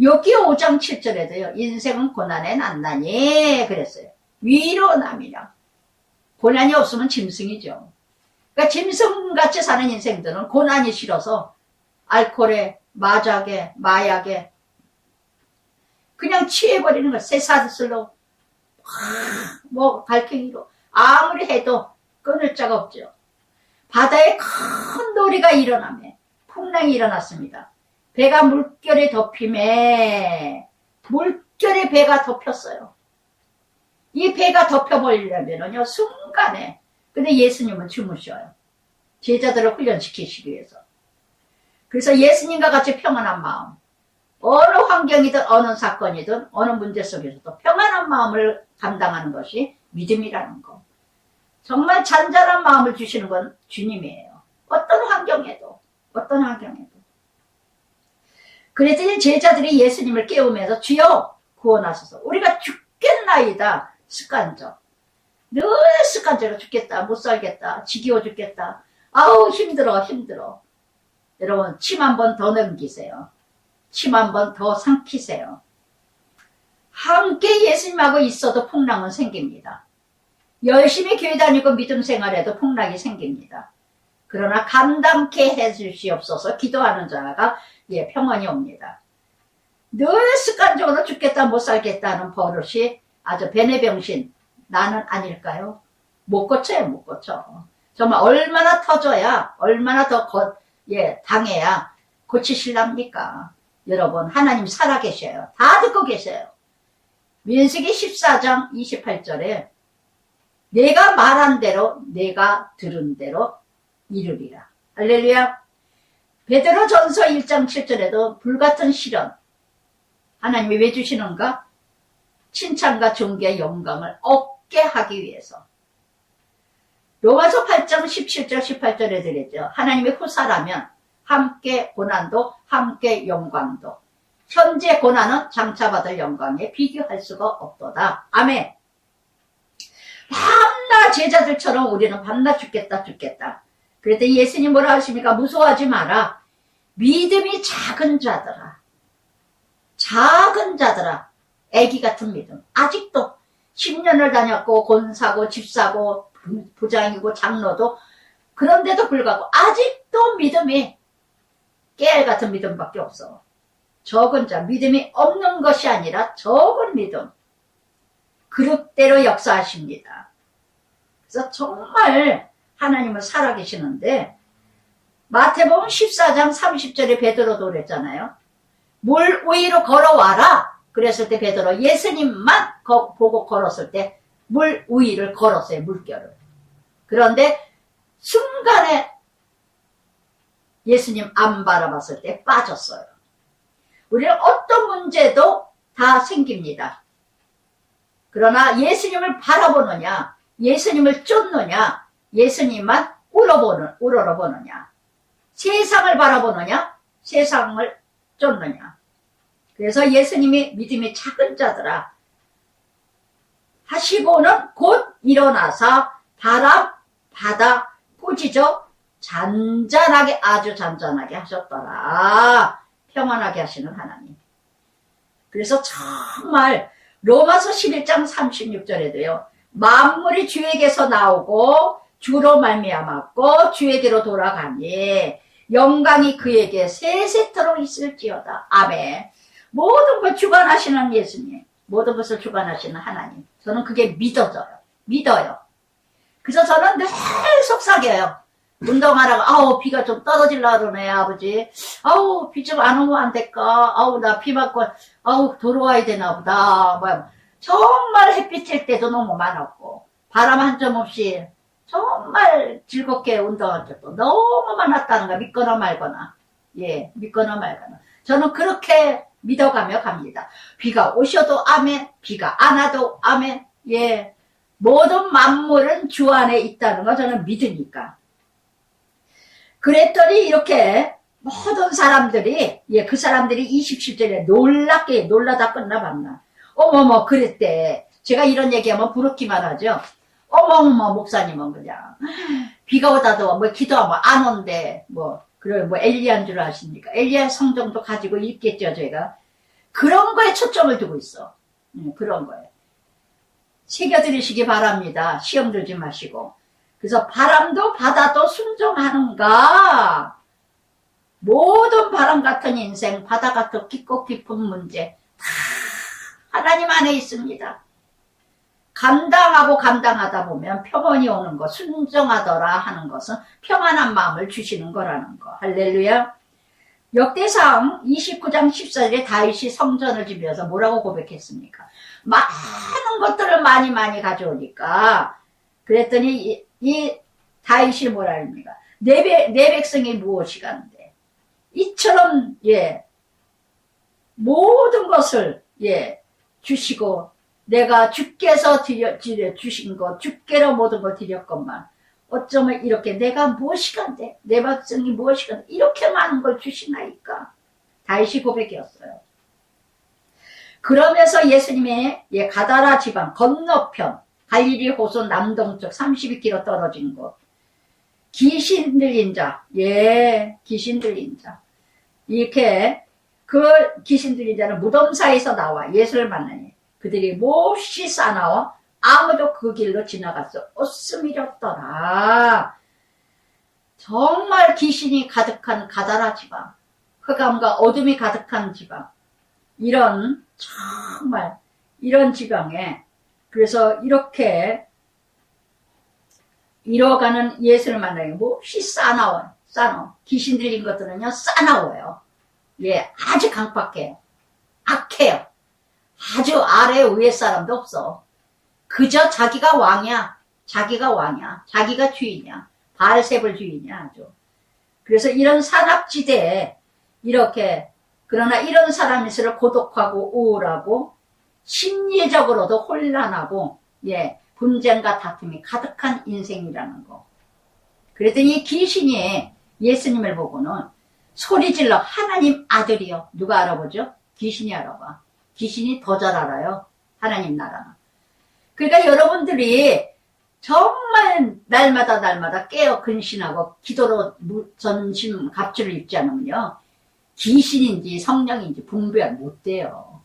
여기 5장 7절에도요. 인생은 고난에 난다니 그랬어요. 위로 남이라. 고난이 없으면 짐승이죠. 그러니까 짐승같이 사는 인생들은 고난이 싫어서 알코올에 마작에 마약에 그냥 취해버리는 거예요. 쇠사슬로 뭐 발갱이로 아무리 해도 끊을 자가 없죠. 바다에 큰 놀이가 일어나며 풍랑이 일어났습니다. 배가 물결에 덮임에 물결에 배가 덮였어요. 이 배가 덮여버리려면요 순간에 근데 예수님은 주무셔요. 제자들을 훈련시키시기 위해서. 그래서 예수님과 같이 평안한 마음 어느 환경이든 어느 사건이든 어느 문제 속에서도 평안한 마음을 감당하는 것이 믿음이라는 거. 정말 잔잔한 마음을 주시는 건 주님이에요. 어떤 환경에도. 그랬더니 제자들이 예수님을 깨우면서 주여 구원하소서. 우리가 죽겠나이다. 습관적. 늘 습관대로 죽겠다, 못 살겠다, 지겨워 죽겠다, 아우 힘들어 힘들어. 여러분 침 한 번 더 넘기세요. 침 한 번 더 삼키세요. 함께 예수님하고 있어도 풍랑은 생깁니다. 열심히 교회 다니고 믿음 생활해도 풍랑이 생깁니다. 그러나 감당케 해주시옵소서 기도하는 자가 평안이 옵니다. 늘 습관적으로 죽겠다 못 살겠다는 버릇이 아주 베네병신 나는 아닐까요? 못 고쳐요, 못 고쳐. 정말 얼마나 터져야, 얼마나 더 당해야 고치실랍니까? 여러분, 하나님 살아계셔요. 다 듣고 계세요. 민수기 14장 28절에 내가 말한 대로, 내가 들은 대로 이루리라. 할렐루야. 베드로전서 1장 7절에도 불같은 시련, 하나님이 왜 주시는가? 칭찬과 존귀의 영광을 얻게 하기 위해서. 로마서 8장 17절 18절에 들었죠. 하나님의 후사라면 함께 고난도 함께 영광도. 현재 고난은 장차 받을 영광에 비교할 수가 없도다. 아멘. 밤낮 제자들처럼 우리는 밤낮 죽겠다 죽겠다. 그랬더니 예수님 뭐라 하십니까? 무서워하지 마라. 믿음이 작은 자들아. 작은 자들아. 애기 같은 믿음. 아직도 10년을 다녔고 돈 사고 집 사고 부장이고 장로도 그런데도 불구하고 아직도 믿음이 깨알 같은 믿음밖에 없어. 적은 자, 믿음이 없는 것이 아니라 적은 믿음. 그릇대로 역사하십니다. 그래서 정말 하나님은 살아계시는데 마태복음 14장 30절에 베드로도 그랬잖아요. 물 위로 걸어와라. 그랬을 때 베드로 예수님만 보고 걸었을 때 물 위를 걸었어요. 물결을. 그런데 순간에 예수님 안 바라봤을 때 빠졌어요. 우리는 어떤 문제도 다 생깁니다. 그러나 예수님을 바라보느냐, 예수님을 쫓느냐, 예수님만 우러러보느냐, 세상을 바라보느냐, 세상을 쫓느냐. 그래서 예수님이 믿음이 작은 자들아 하시고는 곧 일어나서 바람, 바다 꾸짖어 잔잔하게, 아주 잔잔하게 하셨더라. 평안하게 하시는 하나님. 그래서 정말 로마서 11장 36절에도요. 만물이 주에게서 나오고 주로 말미암았고 주에게로 돌아가니 영광이 그에게 세세토록 있을지어다. 아멘. 모든 걸 주관하시는 예수님, 모든 것을 주관하시는 하나님. 저는 그게 믿어요. 그래서 저는 늘 속삭여요. 운동하라고, 아우, 비가 좀 떨어질라 그러네, 아버지. 아우, 비 좀 안 오면 안 될까? 아우, 나 비 맞고, 아우, 돌아와야 되나 보다. 정말 햇빛일 때도 너무 많았고, 바람 한 점 없이 정말 즐겁게 운동할 때도 너무 많았다는 거야. 믿거나 말거나. 믿거나 말거나. 저는 그렇게 믿어가며 갑니다. 비가 오셔도 아멘, 비가 안 와도 아멘. 모든 만물은 주 안에 있다는 거 저는 믿으니까. 그랬더니 이렇게 모든 사람들이 그 사람들이 27절에 놀라다 끝나봤나. 어머머 그랬대. 제가 이런 얘기하면 부럽기만 하죠. 어머머 목사님은 그냥 비가 오다도 기도하면 안 온대. 그래 엘리야인 줄 아십니까? 엘리야 성정도 가지고 있겠죠. 제가 그런 거에 초점을 두고 있어. 그런 거에 새겨들으시기 바랍니다. 시험 들지 마시고. 그래서 바람도 바다도 순종하는가? 모든 바람 같은 인생, 바다 같은 깊고 깊은 문제 다 하나님 안에 있습니다. 감당하다 보면 평온이 오는 것, 순종하더라 하는 것은 평안한 마음을 주시는 거라는 거. 할렐루야. 역대상 29장 14절에 다윗이 성전을 지면서 뭐라고 고백했습니까? 많은 것들을 많이 가져오니까 그랬더니 이 다윗이 뭐라 합니까? 내 백성이 무엇이간데 이처럼 모든 것을 주시고 내가 주께서 주신 것 주께로 모든 걸 드렸건만 어쩌면 이렇게 내가 무엇이간데 내 백성이 무엇이간데 이렇게 많은 걸 주시나이까. 다윗이 고백이었어요. 그러면서 예수님의 가다라 지방 건너편 갈릴리 호수 남동쪽 32km 떨어진 곳. 귀신 들린 자, 예, 귀신 들린 자. 이렇게 그 귀신 들린 자는 무덤 사이에서 나와 예수를 만나니 그들이 몹시 싸나워 아무도 그 길로 지나갈 수 없음이었더라. 정말 귀신이 가득한 가다라 지방, 흑암과 어둠이 가득한 지방, 이런 정말 이런 지방에 그래서 이렇게 이뤄가는 예수를 만나요. 몹시 싸나워요. 싸나워. 귀신 들린 것들은요 싸나워요. 예, 아주 강박해요. 악해요. 아주 아래 위에 사람도 없어. 그저 자기가 왕이야. 자기가 왕이야. 자기가 주인이야. 바알세불 주인이야 아주. 그래서 이런 산악지대에 이렇게 그러나 이런 사람일수록 고독하고 우울하고 심리적으로도 혼란하고 예 분쟁과 다툼이 가득한 인생이라는 거. 그랬더니 귀신이 예수님을 보고는 소리질러 하나님 아들이요. 누가 알아보죠? 귀신이 알아봐. 귀신이 더 잘 알아요. 하나님 나라는. 그러니까 여러분들이 정말 날마다 깨어 근신하고 기도로 전심 갑주를 입지 않으면요. 귀신인지 성령인지 분별 못돼요.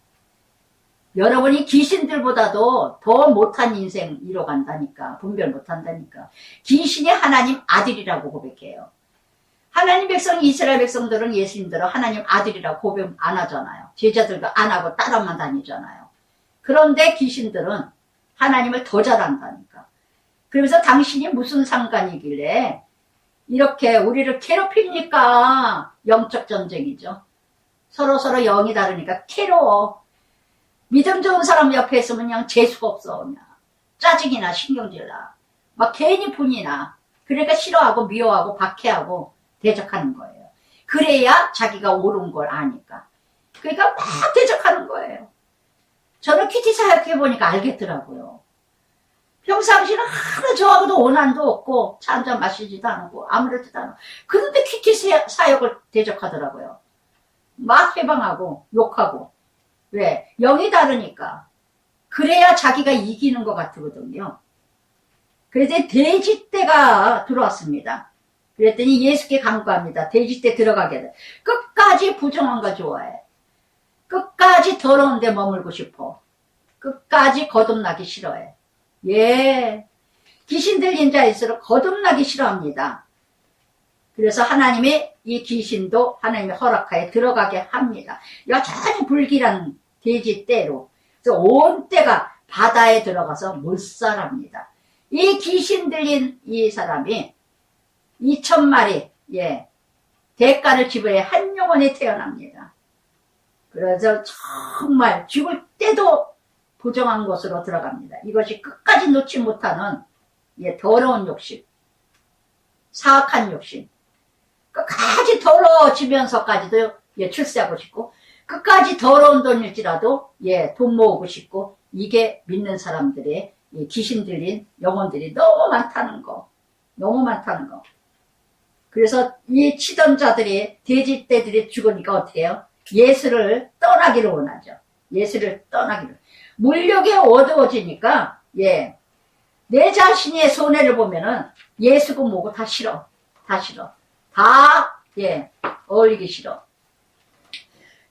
여러분이 귀신들보다도 더 못한 인생 이뤄간다니까. 분별 못한다니까. 귀신이 하나님 아들이라고 고백해요. 하나님 백성, 이스라엘 백성들은 예수님들은 하나님 아들이라고 고백 안 하잖아요. 제자들도 안 하고 따라만 다니잖아요. 그런데 귀신들은 하나님을 더 잘한다니까. 그러면서 당신이 무슨 상관이길래 이렇게 우리를 괴롭힙니까? 영적 전쟁이죠. 서로 영이 다르니까 괴로워. 믿음 좋은 사람 옆에 있으면 그냥 재수가 없어. 그냥 짜증이 나, 신경질 나. 막 괜히 분이 나. 그러니까 싫어하고 미워하고 박해하고 대적하는 거예요. 그래야 자기가 옳은 걸 아니까. 그러니까 막 대적하는 거예요. 저는 큐티 사역해보니까 알겠더라고요. 평상시는 하루 저하고도 원한도 없고 차 한잔 마시지도 않고 아무렇지도 않고 그런데 큐티 사역을 대적하더라고요. 막 해방하고 욕하고. 왜? 영이 다르니까. 그래야 자기가 이기는 것 같거든요. 그래서 돼지떼가 들어왔습니다. 그랬더니 예수께 간구합니다. 돼지떼 들어가게 돼. 끝까지 부정한 거 좋아해. 끝까지 더러운 데 머물고 싶어. 끝까지 거듭나기 싫어해. 예. 귀신 들린 자일수록 거듭나기 싫어합니다. 그래서 하나님이 이 귀신도 하나님의 허락하에 들어가게 합니다. 여전히 불길한 돼지떼로. 그래서 온 떼가 바다에 들어가서 몰살합니다. 이 귀신 들린 이 사람이 2,000마리, 예, 대가를 지불해 한 영혼이 태어납니다. 그래서 정말 죽을 때도 부정한 곳으로 들어갑니다. 이것이 끝까지 놓지 못하는, 예, 더러운 욕심, 사악한 욕심. 끝까지 더러워지면서까지도, 예, 출세하고 싶고, 끝까지 더러운 돈일지라도, 예, 돈 모으고 싶고, 이게 믿는 사람들의 예, 귀신 들린 영혼들이 너무 많다는 거. 너무 많다는 거. 그래서 이 치던 자들이, 돼지떼들이 죽으니까 어떻게 해요? 예수를 떠나기를 원하죠. 예수를 떠나기를. 물욕이 어두워지니까, 예, 내 자신의 손해를 보면은 예수고 뭐고 다 싫어. 다 싫어. 다, 예, 어울리기 싫어.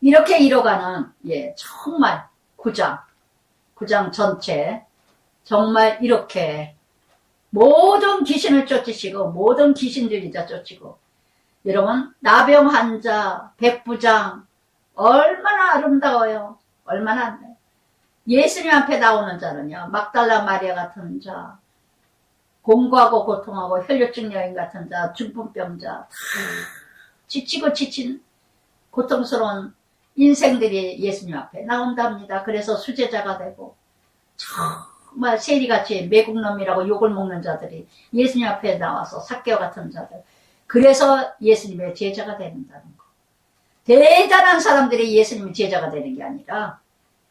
이렇게 이뤄가는, 예, 정말 구장 전체, 정말 이렇게 모든 귀신을 쫓으시고 모든 귀신들 이자 쫓으고 여러분 나병 환자 백부장 얼마나 아름다워요. 얼마나 안 돼. 예수님 앞에 나오는 자는요 막달라 마리아 같은 자 공고하고 고통하고 혈류증 여인 같은 자 중풍병자 다 지치고 지친 고통스러운 인생들이 예수님 앞에 나온답니다. 그래서 수제자가 되고 정말 세리같이 매국놈이라고 욕을 먹는 자들이 예수님 앞에 나와서 삭개와 같은 자들. 그래서 예수님의 제자가 된다는 거. 대단한 사람들이 예수님의 제자가 되는 게 아니라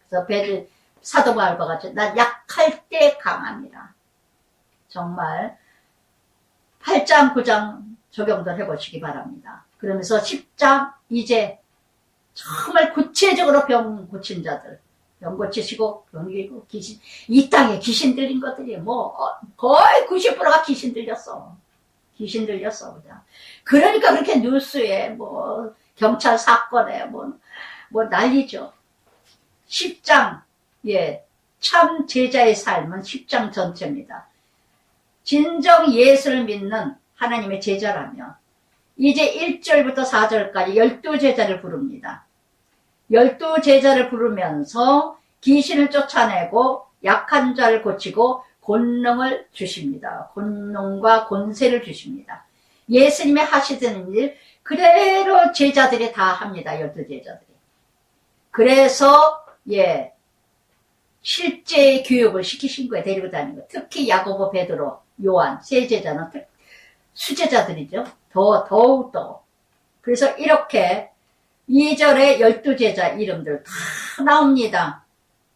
그래서 사도 바울과 같이 난 약할 때 강합니다. 정말 8장 9장 적용들 해보시기 바랍니다. 그러면서 10장 이제 정말 구체적으로 병 고친 자들 병 고치시고, 병이고, 귀신, 이 땅에 귀신 들린 것들이 거의 90%가 귀신 들렸어. 귀신 들렸어, 그냥. 그러니까 그렇게 뉴스에, 경찰 사건에, 난리죠. 10장, 예, 참 제자의 삶은 10장 전체입니다. 진정 예수를 믿는 하나님의 제자라면, 이제 1절부터 4절까지 12제자를 부릅니다. 12제자를 부르면서 귀신을 쫓아내고 약한 자를 고치고 권능을 주십니다. 권능과 권세를 주십니다. 예수님의 하시던 일 그대로 제자들이 다 합니다. 12제자들이. 그래서 실제 교육을 시키신 거예요. 데리고 다니는 거. 특히 야고보, 베드로, 요한 세 제자는 수제자들이죠. 더욱더. 그래서 이렇게 2절에 12제자 이름들 다 나옵니다.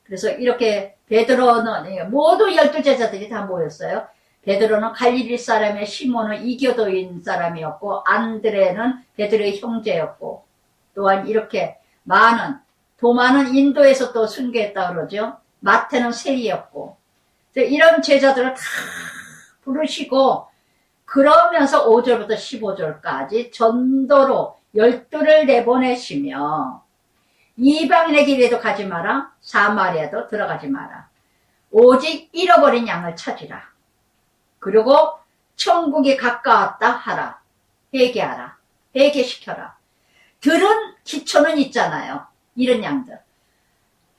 그래서 이렇게 베드로는 모두 12제자들이 다 모였어요. 베드로는 갈릴리 사람의, 시몬은 이교도인 사람이었고, 안드레는 베드로의 형제였고, 또한 이렇게 도마는 인도에서 또 순교했다 그러죠. 마태는 세리였고, 이런 제자들을 다 부르시고, 그러면서 5절부터 15절까지 전도로 12를 내보내시며, 이방인의 길에도 가지 마라, 사마리아도 들어가지 마라. 오직 잃어버린 양을 찾으라. 그리고 천국이 가까웠다 하라. 회개하라. 회개시켜라. 들은 기초는 있잖아요. 이런 양들.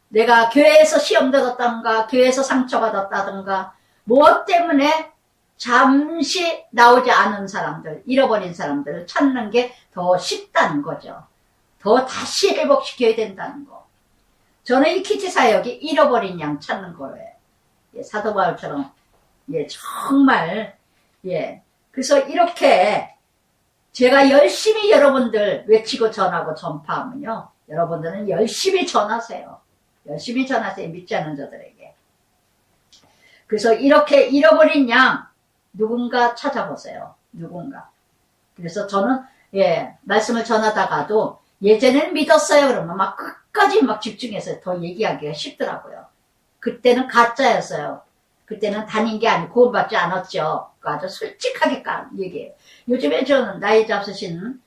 내가 교회에서 시험 들었다든가, 교회에서 상처받았다든가, 무엇 때문에 잠시 나오지 않은 사람들, 잃어버린 사람들을 찾는 게 더 쉽다는 거죠. 더 다시 회복시켜야 된다는 거. 저는 이 키티 사역이 잃어버린 양 찾는 거예요. 사도 바울처럼 정말 그래서 이렇게 제가 열심히 여러분들 외치고 전하고 전파하면요, 여러분들은 열심히 전하세요. 열심히 전하세요. 믿지 않는 자들에게. 그래서 이렇게 잃어버린 양 누군가 찾아보세요. 누군가. 그래서 저는 말씀을 전하다가도 예전에는 믿었어요. 그러면 막 끝까지 막 집중해서 더 얘기하기가 쉽더라고요. 그때는 가짜였어요. 그때는 다닌 게 아니고 구원받지 않았죠. 아주 솔직하게 얘기해요. 요즘에 저는 나이 잡수신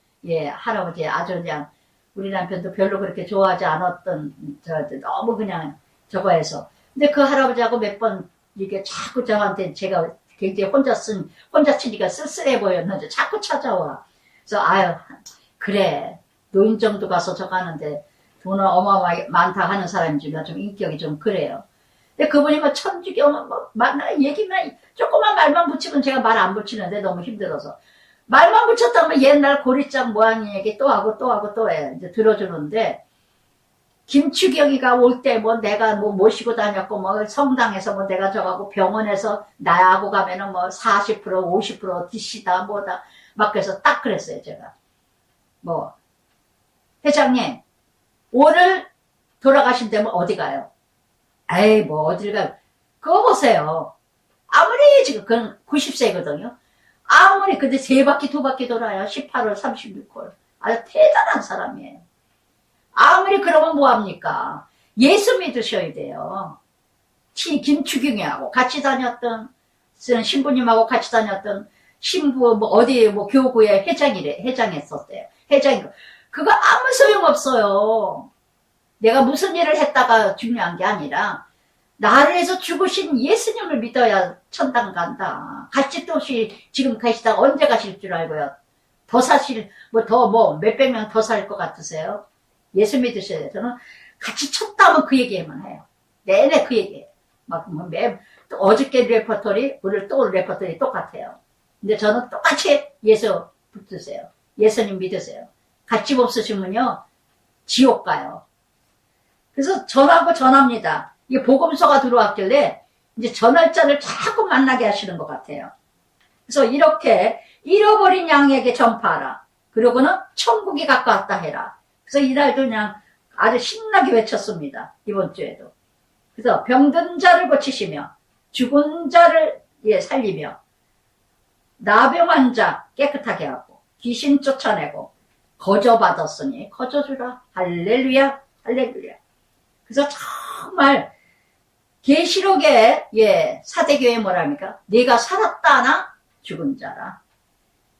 할아버지, 아주 그냥 우리 남편도 별로 그렇게 좋아하지 않았던 너무 그냥 저거 해서. 근데 그 할아버지하고 몇 번 이게 자꾸 저한테 제가 굉장히 혼자 치니까 쓸쓸해 보였는데 자꾸 찾아와. 그래서 그래. 노인 정도 가서 저거 하는데 돈을 어마어마하게 많다 하는 사람이지만 좀 인격이 좀 그래요. 근데 그분이 천주교 얘기만 조그만 말만 붙이면 제가 말 안 붙이는데 너무 힘들어서 말만 붙였다면 옛날 고리장 모양 얘기 또 하고 또 해. 이제 들어주는데 김추경이가 올 때 내가 모시고 다녔고 성당에서 내가 저가고 병원에서 나하고 가면은 40% 50% DC다 뭐다 막 그래서 딱 그랬어요. 제가 회장님, 오늘 돌아가신 데면 어디 가요? 에이, 어딜 가요? 그거 보세요. 아무리 지금, 그건 90세거든요. 아무리, 근데 3바퀴, 2바퀴 돌아요. 18월, 36월. 아주 대단한 사람이에요. 아무리 그러면 뭐합니까? 예수 믿으셔야 돼요. 김추경이하고 같이 다녔던, 신부님하고 같이 다녔던 신부, 교구의 회장했었대요. 그거 아무 소용없어요. 내가 무슨 일을 했다가 중요한 게 아니라 나를 위해서 죽으신 예수님을 믿어야 천당 간다. 같이 또 지금 가시다가 언제 가실 줄 알고요. 더 사실 몇백 명 더 살 것 같으세요? 예수 믿으셔야 돼요. 저는 같이 쳤다면 그 얘기만 해요. 내내 그 얘기해요. 또 어저께 레퍼토리, 오늘 또 레퍼토리 똑같아요. 근데 저는 똑같이 예수 붙드세요. 예수님 믿으세요. 같이 없으시면요, 지옥 가요. 그래서 전합니다. 이게 복음서가 들어왔길래, 이제 전할 자를 자꾸 만나게 하시는 것 같아요. 그래서 이렇게 잃어버린 양에게 전파하라. 그러고는 천국이 가까웠다 해라. 그래서 이날도 그냥 아주 신나게 외쳤습니다. 이번 주에도. 그래서 병든 자를 고치시며, 죽은 자를 살리며, 나병한 자 깨끗하게 하고, 귀신 쫓아내고, 거저 받았으니 거저 주라. 할렐루야, 할렐루야. 그래서 정말 계시록에 사대교회 뭐랍니까? 네가 살았다나 죽은 자라.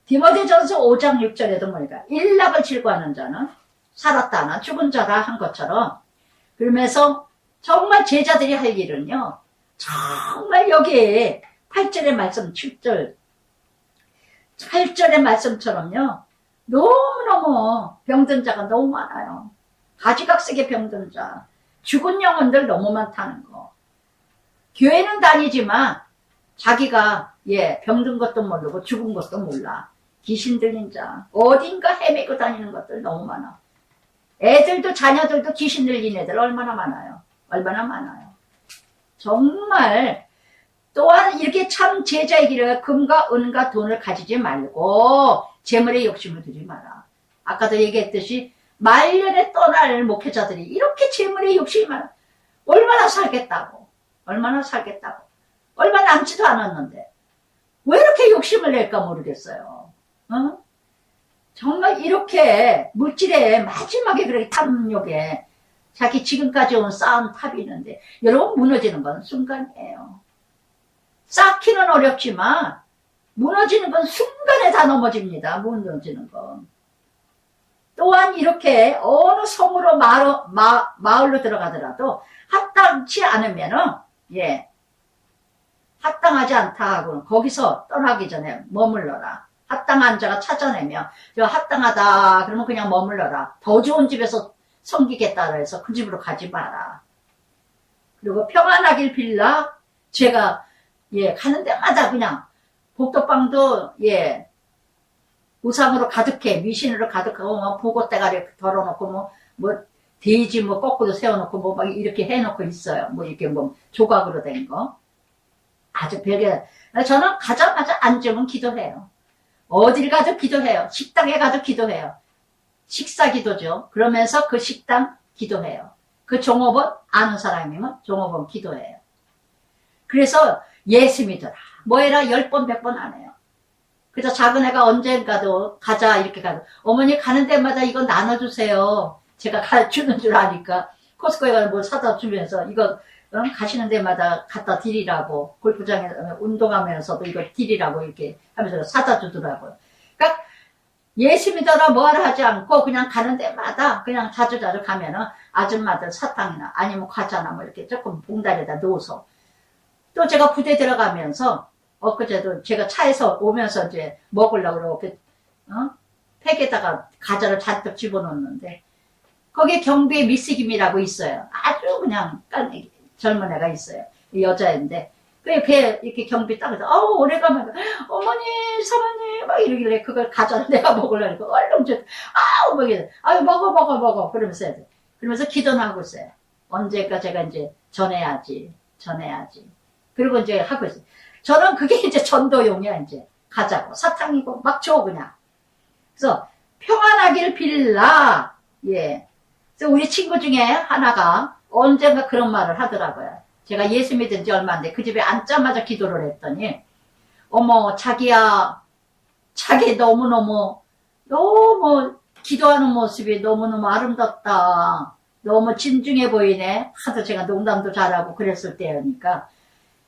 디모데전서 5장 6절에도 뭐니까 일락을 질구하는 자는 살았다나 죽은 자라 한 것처럼, 그러면서 정말 제자들이 할 일은요, 정말 여기에 8절의 말씀 7절의 말씀처럼요, 너무너무 병든 자가 너무 많아요. 가지각색의 병든 자, 죽은 영혼들 너무 많다는 거. 교회는 다니지만 자기가 병든 것도 모르고 죽은 것도 몰라. 귀신 들린 자, 어딘가 헤매고 다니는 것들 너무 많아. 애들도 자녀들도 귀신 들린 애들 얼마나 많아요. 얼마나 많아요. 정말 또한 이렇게 참 제자의 길을 금과 은과 돈을 가지지 말고 재물에 욕심을 두지 마라. 아까도 얘기했듯이 말년에 떠날 목회자들이 이렇게 재물에 욕심이 많아. 얼마나 살겠다고. 얼마 남지도 않았는데 왜 이렇게 욕심을 낼까 모르겠어요. 정말 이렇게 물질의 마지막에 그렇게 탐욕에 자기 지금까지 온 쌓은 탑이 있는데, 여러분, 무너지는 건 순간이에요. 쌓기는 어렵지만 무너지는 건 순간에 다 넘어집니다. 무너지는 건. 또한 이렇게 어느 성으로 마을로 들어가더라도 합당치 않으면은 합당하지 않다 하고는 거기서 떠나기 전에 머물러라. 합당한 자가 찾아내며 저 합당하다 그러면 그냥 머물러라. 더 좋은 집에서 섬기겠다 해서 그 집으로 가지 마라. 그리고 평안하길 빌라. 제가 가는 데마다 그냥 복덕방도 우상으로 가득해, 미신으로 가득하고 뭐 보고대가리 덜어놓고 뭐 돼지 뭐 거꾸로 세워놓고 뭐 막 이렇게 해놓고 있어요. 뭐 이렇게 뭐 조각으로 된 거. 아주 별게. 저는 가자마자 앉으면 기도해요. 어딜 가도 기도해요. 식당에 가도 기도해요. 식사 기도죠. 그러면서 그 식당 기도해요. 그 종업원 아는 사람이면 종업원 기도해요. 그래서 예수 믿어라. 뭐해라 10번 100번 안 해요. 그래서 작은 애가 언젠가도 가자 이렇게 가도 어머니 가는 데마다 이거 나눠주세요. 제가 주는 줄 아니까 코스코에 가서 뭘 사다 주면서 이거 가시는 데마다 갖다 드리라고, 골프장에 운동하면서도 이거 드리라고 이렇게 하면서 사다 주더라고요. 그러니까 예수 믿어라 뭐하라 하지 않고 그냥 가는 데마다 그냥 자주 가면은 아줌마들 사탕이나 아니면 과자나 뭐 이렇게 조금 봉다리에다 넣어서, 또 제가 부대 들어가면서 엊그제도 제가 차에서 오면서 이제 먹으려고 그러고 팩에다가 과자를 잔뜩 집어넣었는데 거기에 경비에 미스김이라고 있어요. 아주 그냥 젊은 애가 있어요. 여자인데 그게 이렇게 경비 딱 해서 오래간만에 어머니 사모님 막 이러길래 그걸 과자를 내가 먹으려니까 얼른 저 뭐 이래 먹어 그러면서 해야 돼. 그러면서 기도는 하고 있어요. 언제까 제가 이제 전해야지. 그리고 이제 하고 있어요. 저는 그게 이제 전도용이야. 이제 가자고 사탕이고 막 줘 그냥. 그래서 평안하길 빌라. 그래서 우리 친구 중에 하나가 언젠가 그런 말을 하더라고요. 제가 예수 믿은 지 얼마 안 돼. 그 집에 앉자마자 기도를 했더니 어머 자기야, 자기 너무 기도하는 모습이 너무너무 아름답다. 너무 진중해 보이네. 하도 제가 농담도 잘하고 그랬을 때니까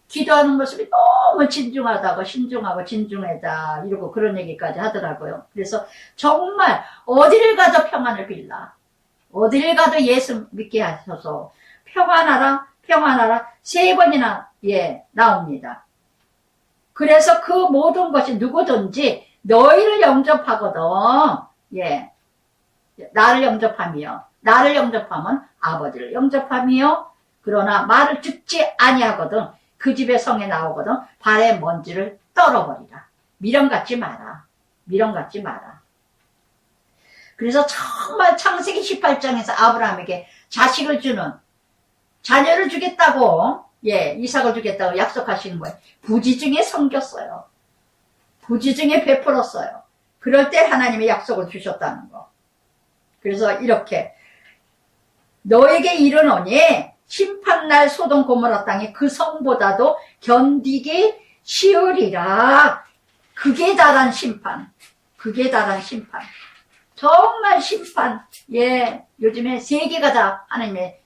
기도하는 모습이 너무 진중하다고, 신중하고 진중하다 이러고 그런 얘기까지 하더라고요. 그래서 정말 어디를 가도 평안을 빌라. 어디를 가도 예수 믿게 하셔서 평안하라 3번이나 나옵니다. 그래서 그 모든 것이 누구든지 너희를 영접하거든. 나를 영접하면 아버지를 영접하며, 그러나 말을 듣지 아니하거든 그 집의 성에 나오거든 발에 먼지를 떨어버리라. 미련 갖지 마라. 그래서 정말 창세기 18장에서 아브라함에게 자식을 주는, 자녀를 주겠다고, 이삭을 주겠다고 약속하시는 거예요. 부지중에 섬겼어요. 부지중에 베풀었어요. 그럴 때 하나님의 약속을 주셨다는 거. 그래서 이렇게 너에게 이르노니 심판날 소돔 고모라 땅이 그 성보다도 견디기 쉬우리라. 극에 달한 심판. 정말 심판. 요즘에 세계가 다 하나님의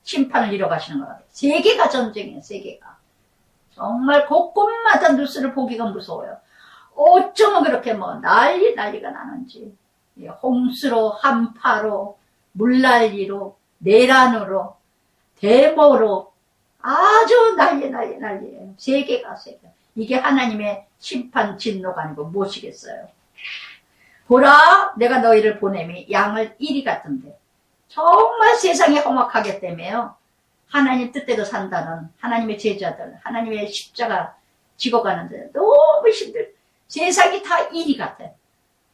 심판을 이뤄가시는 것 같아요. 세계가 전쟁이에요. 세계가. 정말 곳곳마다 뉴스를 보기가 무서워요. 어쩌면 그렇게 뭐 난리가 나는지. 홍수로, 한파로, 물난리로, 내란으로, 데모로 아주 난리예요. 세계가. 이게 하나님의 심판 진노가 아니고 무엇이겠어요. 보라, 내가 너희를 보냄이 양을 이리 같은데. 정말 세상이 험악하기 때문에요. 하나님 뜻대로 산다는 하나님의 제자들, 하나님의 십자가 지고 가는데 너무 힘들. 세상이 다 이리 같아요.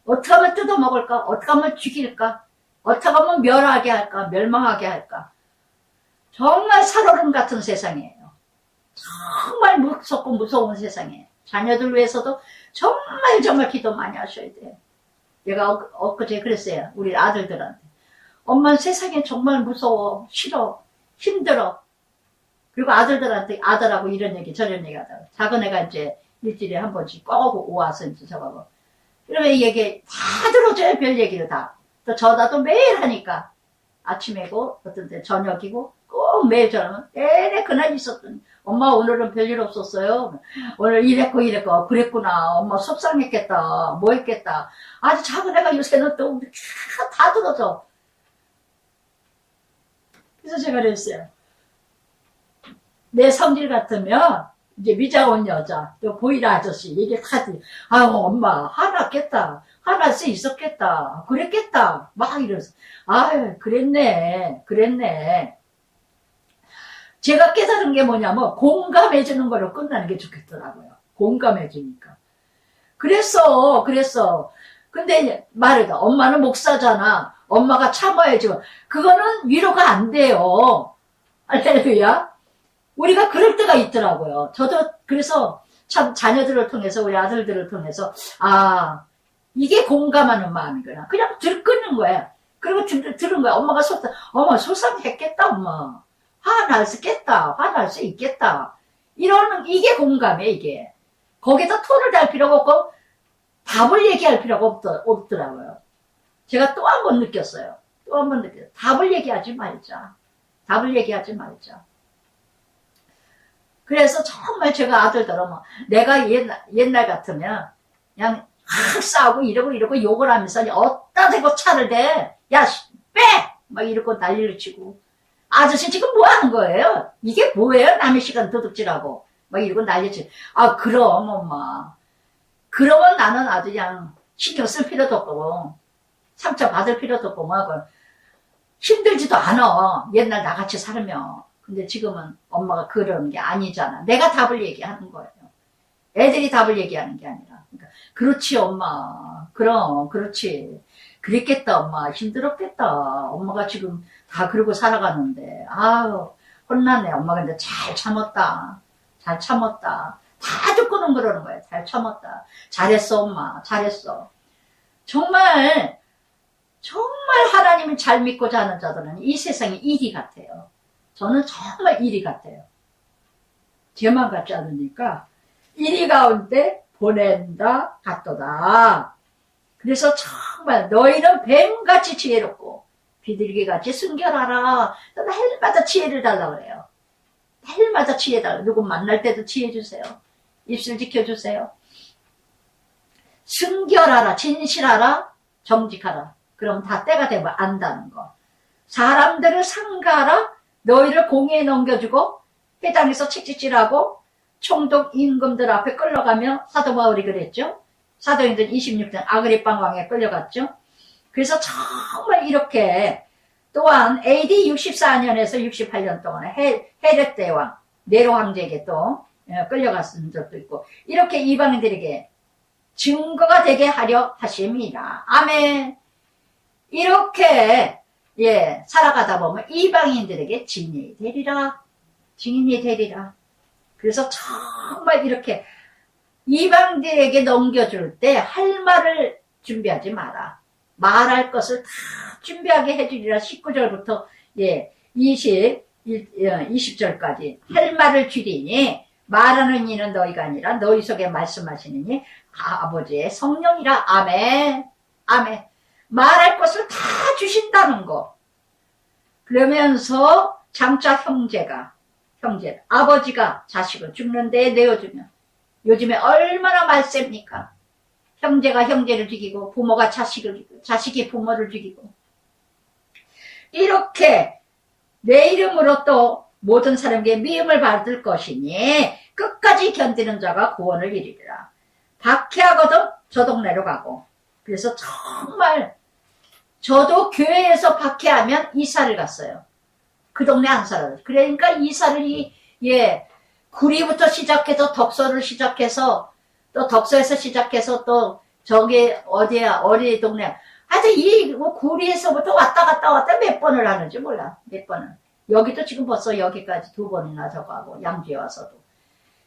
어떻게 하면 뜯어먹을까? 어떻게 하면 죽일까? 어떻게 하면 멸하게 할까? 멸망하게 할까? 정말 살얼음 같은 세상이에요. 정말 무섭고 무서운 세상이에요. 자녀들 위해서도 정말 기도 많이 하셔야 돼요. 내가 엊그제 그랬어요. 우리 아들들한테. 엄마는 세상에 정말 무서워, 싫어, 힘들어. 그리고 아들들한테 아들하고 이런 얘기 저런 얘기 하다가 작은 애가 이제 일주일에 한 번씩 꼭 와서 이제 저거고 이러면 이 얘기 다 들어줘요. 별 얘기를 다. 또 전화도 매일 하니까 아침이고 어떤 때 저녁이고 꼭 매일 전화하면 내내 그날 있었더니 엄마 오늘은 별일 없었어요. 오늘 이랬고 그랬구나. 엄마 속상했겠다. 뭐 했겠다. 아주 작은 애가 요새는 또 다 들어줘. 그래서 제가 그랬어요. 내 성질 같으면 이제 미자 온 여자 또 보이라 아저씨 얘기 하지. 아유 엄마 화났겠다. 화날 수 있었겠다. 그랬겠다. 막 이러면서 아유 그랬네. 제가 깨달은 게 뭐냐면 공감해주는 거로 끝나는 게 좋겠더라고요. 공감해주니까. 그랬어. 근데 말해도 엄마는 목사잖아. 엄마가 참아야지. 그거는 위로가 안 돼요. 할렐루야. 우리가 그럴 때가 있더라고요. 저도 그래서 참 자녀들을 통해서 우리 아들들을 통해서 이게 공감하는 마음이구나. 그냥 들끓는 거야. 그리고 들은 거야. 엄마 속상했겠다 엄마. 화날 수 있겠다. 이러는 이게 공감해 이게. 거기다 토를 달 필요가 없고 답을 얘기할 필요가 없더라고요. 제가 또 한 번 느꼈어요. 답을 얘기하지 말자. 그래서 정말 제가 아들들은 내가 옛날 같으면 그냥 싸우고 이러고 욕을 하면서 어디다 대고 차를 대. 야, 빼! 막 이러고 난리를 치고. 아저씨 지금 뭐 하는 거예요? 이게 뭐예요? 남의 시간 도둑질하고. 막 이러고 난리치고. 그럼 엄마. 그러면 나는 아주 그냥 신경 쓸 필요도 없고 상처 받을 필요도 없고 힘들지도 않아. 옛날 나같이 살면. 근데 지금은 엄마가 그러는 게 아니잖아. 내가 답을 얘기하는 거예요. 애들이 답을 얘기하는 게 아니라. 그러니까 그렇지 엄마. 그럼 그렇지. 그랬겠다 엄마. 힘들었겠다. 엄마가 지금 다 그러고 살아가는데 아유 혼났네. 엄마 근데 잘 참았다. 다 듣고는 그러는 거예요. 잘 참았다. 잘했어 엄마. 잘했어. 정말 하나님을 잘 믿고자 하는 자들은 이 세상이 이리 같아요. 저는 정말 이리 같아요. 제만 같지 않으니까 이리 가운데 보낸다 같도다. 그래서 정말 너희는 뱀같이 지혜롭고 비둘기같이 순결하라. 날마다 지혜를 달라고 그래요. 날마다 지혜 달라. 누구 만날 때도 지혜 주세요. 입술 지켜주세요. 순결하라. 진실하라. 정직하라. 그럼 다 때가 되면 안다는 거. 사람들을 상가하라. 너희를 공회에 넘겨주고 회당에서 책찍질하고 총독 임금들 앞에 끌려가며 사도 바울이 그랬죠. 사도행전 26장 아그리빠 왕에 끌려갔죠. 그래서 정말 이렇게 또한 AD 64년에서 68년 동안 헤롯 대왕 네로 황제에게 또 끌려갔은 적도 있고 이렇게 이방인들에게 증거가 되게 하려 하심이라. 아멘. 이렇게 살아가다 보면 이방인들에게 증인이 되리라. 그래서 정말 이렇게 이방인들에게 넘겨줄 때 할 말을 준비하지 마라. 말할 것을 다 준비하게 해주리라. 19절부터 20절까지 할 말을 주리니 말하는 이는 너희가 아니라 너희 속에 말씀하시느니 아버지의 성령이라. 아멘. 말할 것을 다 주신다는 거. 그러면서 장차 아버지가 자식을 죽는 데에 내어주면, 요즘에 얼마나 말셉니까? 형제가 형제를 죽이고 부모가 자식을 죽이고 자식이 부모를 죽이고, 이렇게 내 이름으로 또 모든 사람에게 미움을 받을 것이니 끝까지 견디는 자가 구원을 이루리라. 박해하거든 저 동네로 가고. 그래서 정말 저도 교회에서 박해하면 이사를 갔어요. 그 동네 안 살아요. 그러니까 이사를 구리부터 시작해서 덕소를 시작해서 또 덕소에서 시작해서 또 저기 어디야 어디 동네, 하여튼 이 구리에서부터 왔다 몇 번을 하는지 몰라. 몇 번을. 여기도 지금 벌써 여기까지 2번이나 저거 하고 양주에 와서도.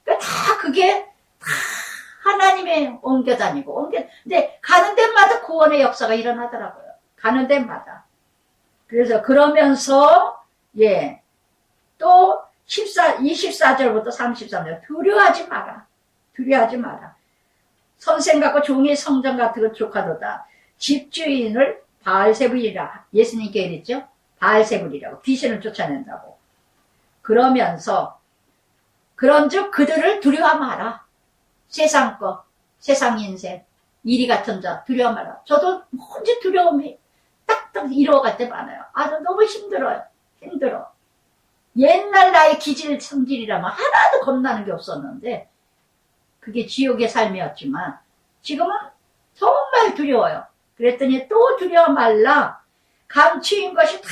그러니까 다 그게 다 하나님의 옮겨 다니고 근데 가는 데마다 구원의 역사가 일어나더라고요. 가는 데마다. 그래서 그러면서 또 24절부터 33절 두려워하지 마라. 두려워하지 마라. 선생 같고 종이 성전 같은 것 족하도다. 집주인을 바알세불이라. 예수님께 그랬죠. 바알세불이라고. 귀신을 쫓아낸다고. 그러면서 그런즉 그들을 두려워 마라. 세상 거, 세상 인생, 이리 같은 자 두려워 마라. 저도 언제 두려움이 딱딱 이루어갈 때 많아요. 너무 힘들어요. 힘들어. 옛날 나의 기질 성질이라면 하나도 겁나는 게 없었는데 그게 지옥의 삶이었지만 지금은 정말 두려워요. 그랬더니 또 두려워 말라. 감추인 것이 다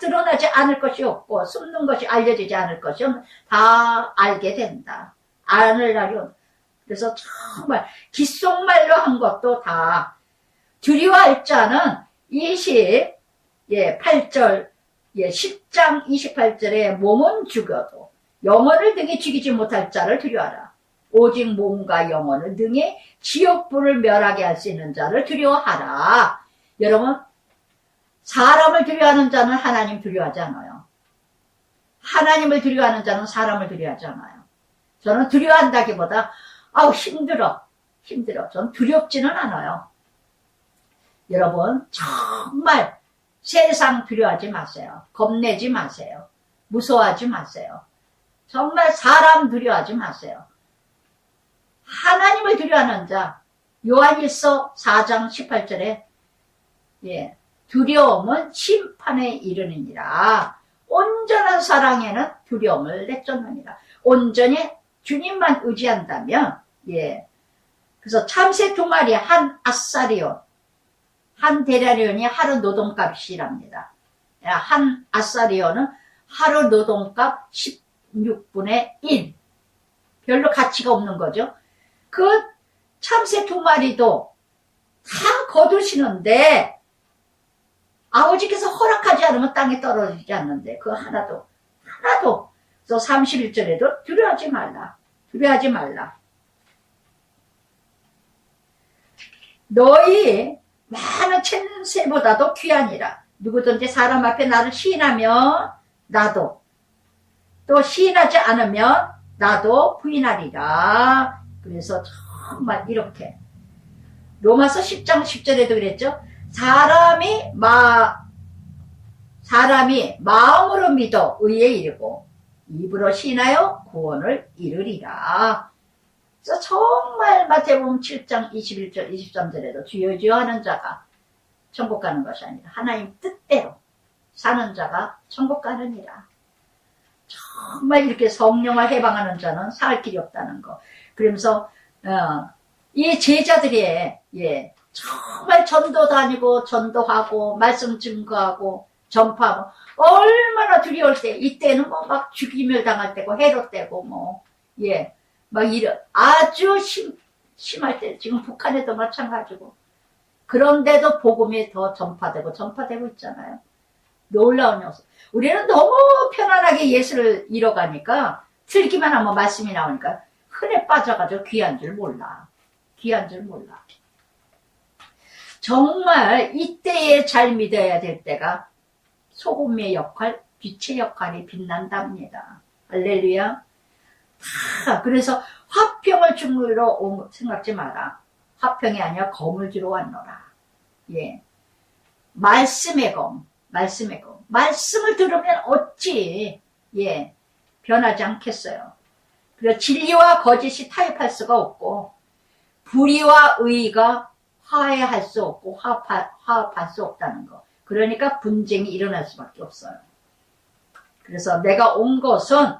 드러나지 않을 것이 없고 숨는 것이 알려지지 않을 것이 다 알게 된다. 아는 날이 온다. 그래서 정말 귓속말로 한 것도 다 두려워할 자는 8절 10장 28절에 몸은 죽여도 영혼을 등에 죽이지 못할 자를 두려워하라. 오직 몸과 영혼을 등에 지옥불을 멸하게 할 수 있는 자를 두려워하라. 여러분, 사람을 두려워하는 자는 하나님 두려워하지 않아요. 하나님을 두려워하는 자는 사람을 두려워하지 않아요. 저는 두려워한다기보다 힘들어. 전 두렵지는 않아요. 여러분, 정말 세상 두려워하지 마세요. 겁내지 마세요. 무서워하지 마세요. 정말 사람 두려워하지 마세요. 하나님을 두려워하는 자, 요한일서 4장 18절에 두려움은 심판에 이르느니라. 온전한 사랑에는 두려움을 내쫓느니라. 온전히 주님만 의지한다면 그래서 참새 2마리 한 아사리온, 한 데나리온이 하루 노동값이랍니다. 한 아사리온은 하루 노동값 16분의 1. 별로 가치가 없는 거죠. 그 참새 2마리도 다 거두시는데 아버지께서 허락하지 않으면 땅에 떨어지지 않는데 그 하나도. 그래서 31절에도 두려워하지 말라. 너희 많은 챔새보다도 귀하니라. 누구든지 사람 앞에 나를 시인하면 나도, 또 시인하지 않으면 나도 부인하리라. 그래서 정말 이렇게 로마서 10장 10절에도 그랬죠. 사람이 마음으로 믿어 의에 이르고 입으로 시인하여 구원을 이루리라. 그래서 정말 마태복음 7장 21절 23절에도 주여 하는 자가 천국 가는 것이 아니라 하나님 뜻대로 사는 자가 천국 가느니라. 정말 이렇게 성령을 해방하는 자는 살 길이 없다는 거. 그러면서 이 제자들이 정말 전도 다니고 전도하고 말씀 증거하고 전파하고 얼마나 두려울 때, 이때는 막 죽임을 당할 때고 헤롯 때고 막 이런 아주 심할 때, 지금 북한에도 마찬가지고. 그런데도 복음이 더 전파되고 있잖아요. 놀라운 녀석. 우리는 너무 편안하게 예수를 잃어가니까 들기만 하면 말씀이 나오니까 흔해 빠져가지고 귀한 줄 몰라. 정말 이때에 잘 믿어야 될 때가 소금의 역할, 빛의 역할이 빛난답니다. 할렐루야. 그래서 화평을 주물러 생각지 마라. 화평이 아니라 검을 주러 왔노라. 말씀의 검. 말씀이고, 말씀을 들으면 어찌 변하지 않겠어요. 그리고 진리와 거짓이 타협할 수가 없고, 불의와 의가 화해할 수 없고 화합할 수 없다는 거. 그러니까 분쟁이 일어날 수밖에 없어요. 그래서 내가 온 것은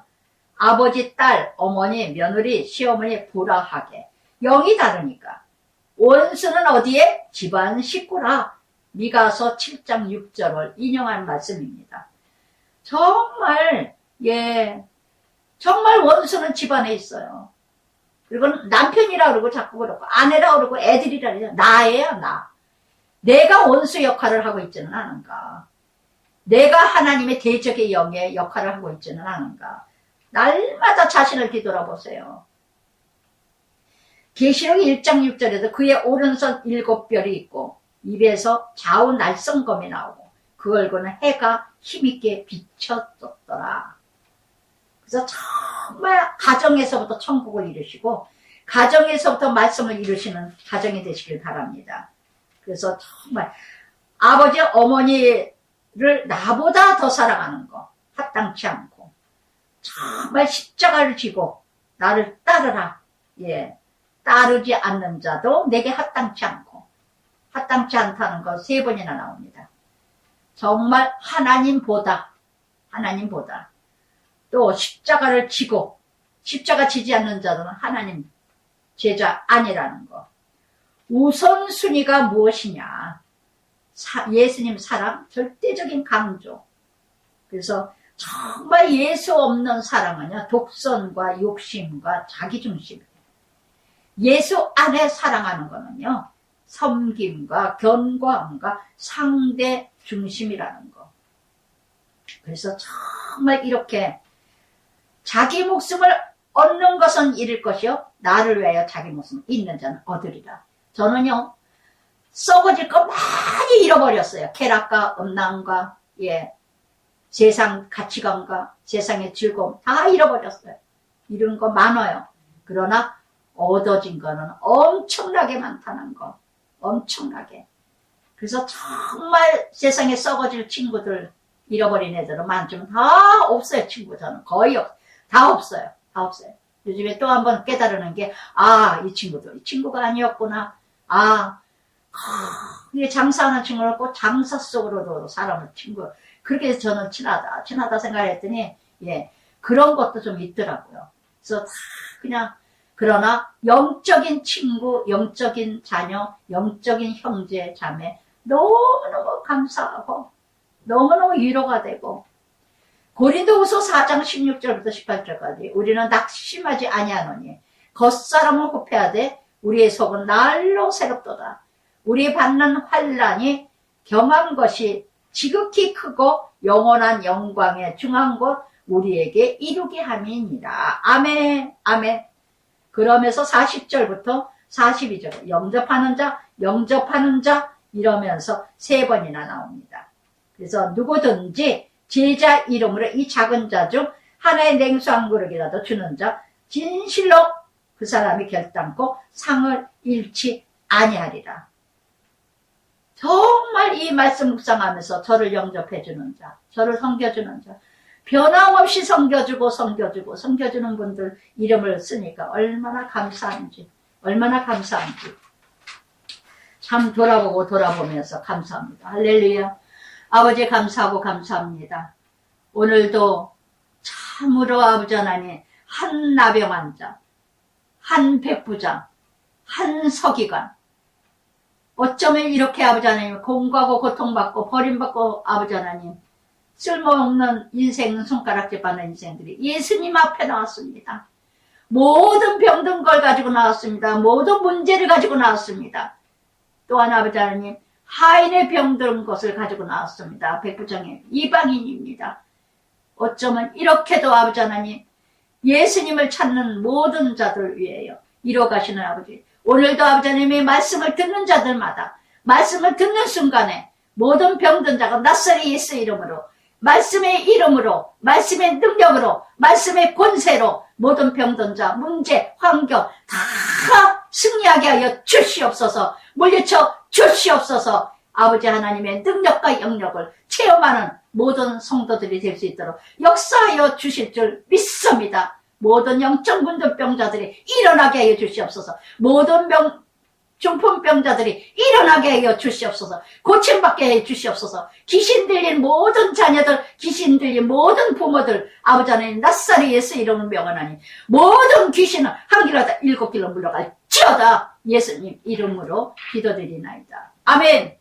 아버지, 딸, 어머니, 며느리, 시어머니 불화하게. 영이 다르니까. 원수는 어디에? 집안 식구라. 미가서 7장 6절을 인용한 말씀입니다. 정말 정말 원수는 집안에 있어요. 그리고 남편이라 그러고 자꾸 그러고 아내라 그러고 애들이라 그러고 나예요, 나. 내가 원수 역할을 하고 있지는 않은가. 내가 하나님의 대적의 영의 역할을 하고 있지는 않은가. 날마다 자신을 뒤돌아보세요. 계시록 1장 6절에도 그의 오른손 7별이 있고 입에서 좌우 날성검이 나오고 그 얼굴은 해가 힘있게 비쳤었더라. 그래서 정말 가정에서부터 천국을 이루시고 가정에서부터 말씀을 이루시는 가정이 되시길 바랍니다. 그래서 정말 아버지 어머니를 나보다 더 사랑하는 거 합당치 않고 정말 십자가를 지고 나를 따르라. 따르지 않는 자도 내게 합당치 않고 합당치 않다는 거 3번이나 나옵니다. 정말 하나님보다 또 십자가를 지고 십자가 지지 않는 자들은 하나님 제자 아니라는 거. 우선순위가 무엇이냐? 예수님 사랑, 절대적인 강조. 그래서 정말 예수 없는 사랑은요, 독선과 욕심과 자기중심. 예수 안에 사랑하는 거는요, 섬김과 견고함과 상대 중심이라는 거. 그래서 정말 이렇게 자기 목숨을 얻는 것은 잃을 것이요 나를 위하여 자기 목숨을 잃는 자는 얻으리라. 저는요 썩어질 거 많이 잃어버렸어요. 쾌락과 음란과 세상 가치관과 세상의 즐거움 다 잃어버렸어요. 잃은 거 많아요. 그러나 얻어진 거는 엄청나게 많다는 거. 엄청나게. 그래서 정말 세상에 썩어질 친구들 잃어버린 애들은 많지만 다 없어요. 친구 저는 거의 다 없어요. 다 없어요. 요즘에 또 한번 깨달으는 게 이 친구도 이 친구가 아니었구나. 이게 장사하는 친구를 꼭 장사 속으로도 사람을 친구 그렇게 해서 저는 친하다 생각했더니 그런 것도 좀 있더라고요. 그래서 다 그냥 그러나 영적인 친구, 영적인 자녀, 영적인 형제, 자매 너무너무 감사하고 너무너무 위로가 되고 고린도후서 4장 16절부터 18절까지 우리는 낙심하지 아니하노니 겉사람을 굽혀야돼 우리의 속은 날로 새롭도다. 우리 받는 환난이 경한 것이 지극히 크고 영원한 영광의 중한 곳 우리에게 이루게 함이니라. 아멘. 아멘. 그러면서 40절부터 42절 영접하는 자 이러면서 3번이나 나옵니다. 그래서 누구든지 제자 이름으로 이 작은 자 중 하나의 냉수 한 그릇이라도 주는 자 진실로 그 사람이 결단코 상을 잃지 아니하리라. 정말 이 말씀 묵상하면서 저를 영접해 주는 자, 저를 섬겨주는 자, 변함없이 섬겨주는 분들 이름을 쓰니까 얼마나 감사한지 참 돌아보면서 감사합니다. 할렐루야. 아버지 감사하고 감사합니다. 오늘도 참으로 아버지 하나님 한 나병 환자, 한 백부장, 한 서기관 어쩌면 이렇게 아버지 하나님 공고하고 고통받고 버림받고 아버지 하나님 쓸모없는 인생 손가락질 받는 인생들이 예수님 앞에 나왔습니다. 모든 병든 걸 가지고 나왔습니다. 모든 문제를 가지고 나왔습니다. 또한 아버지 하나님 하인의 병든 것을 가지고 나왔습니다. 백부장님 이방인입니다. 어쩌면 이렇게도 아버지 하나님 예수님을 찾는 모든 자들 위하여 이뤄가시는 아버지 오늘도 아버지 하나님의 말씀을 듣는 자들마다 말씀을 듣는 순간에 모든 병든 자가 낯설이 예수 이름으로 말씀의 이름으로 말씀의 능력으로 말씀의 권세로 모든 병든 자 문제 환경 다 승리하게 하여 주시옵소서. 물리쳐 주시옵소서. 아버지 하나님의 능력과 영역을 체험하는 모든 성도들이 될 수 있도록 역사하여 주실 줄 믿습니다. 모든 영적 문둥병자들이 일어나게 하여 주시옵소서. 모든 중풍병자들이 일어나게 하여 주시옵소서. 고침받게 하여 주시옵소서. 귀신 들린 모든 자녀들, 귀신 들린 모든 부모들, 아버지 하나님 낯살이 예수 이름을 명하나니 모든 귀신은 한 길하다 7길로 물러갈지어다. 예수님 이름으로 기도드리나이다. 아멘.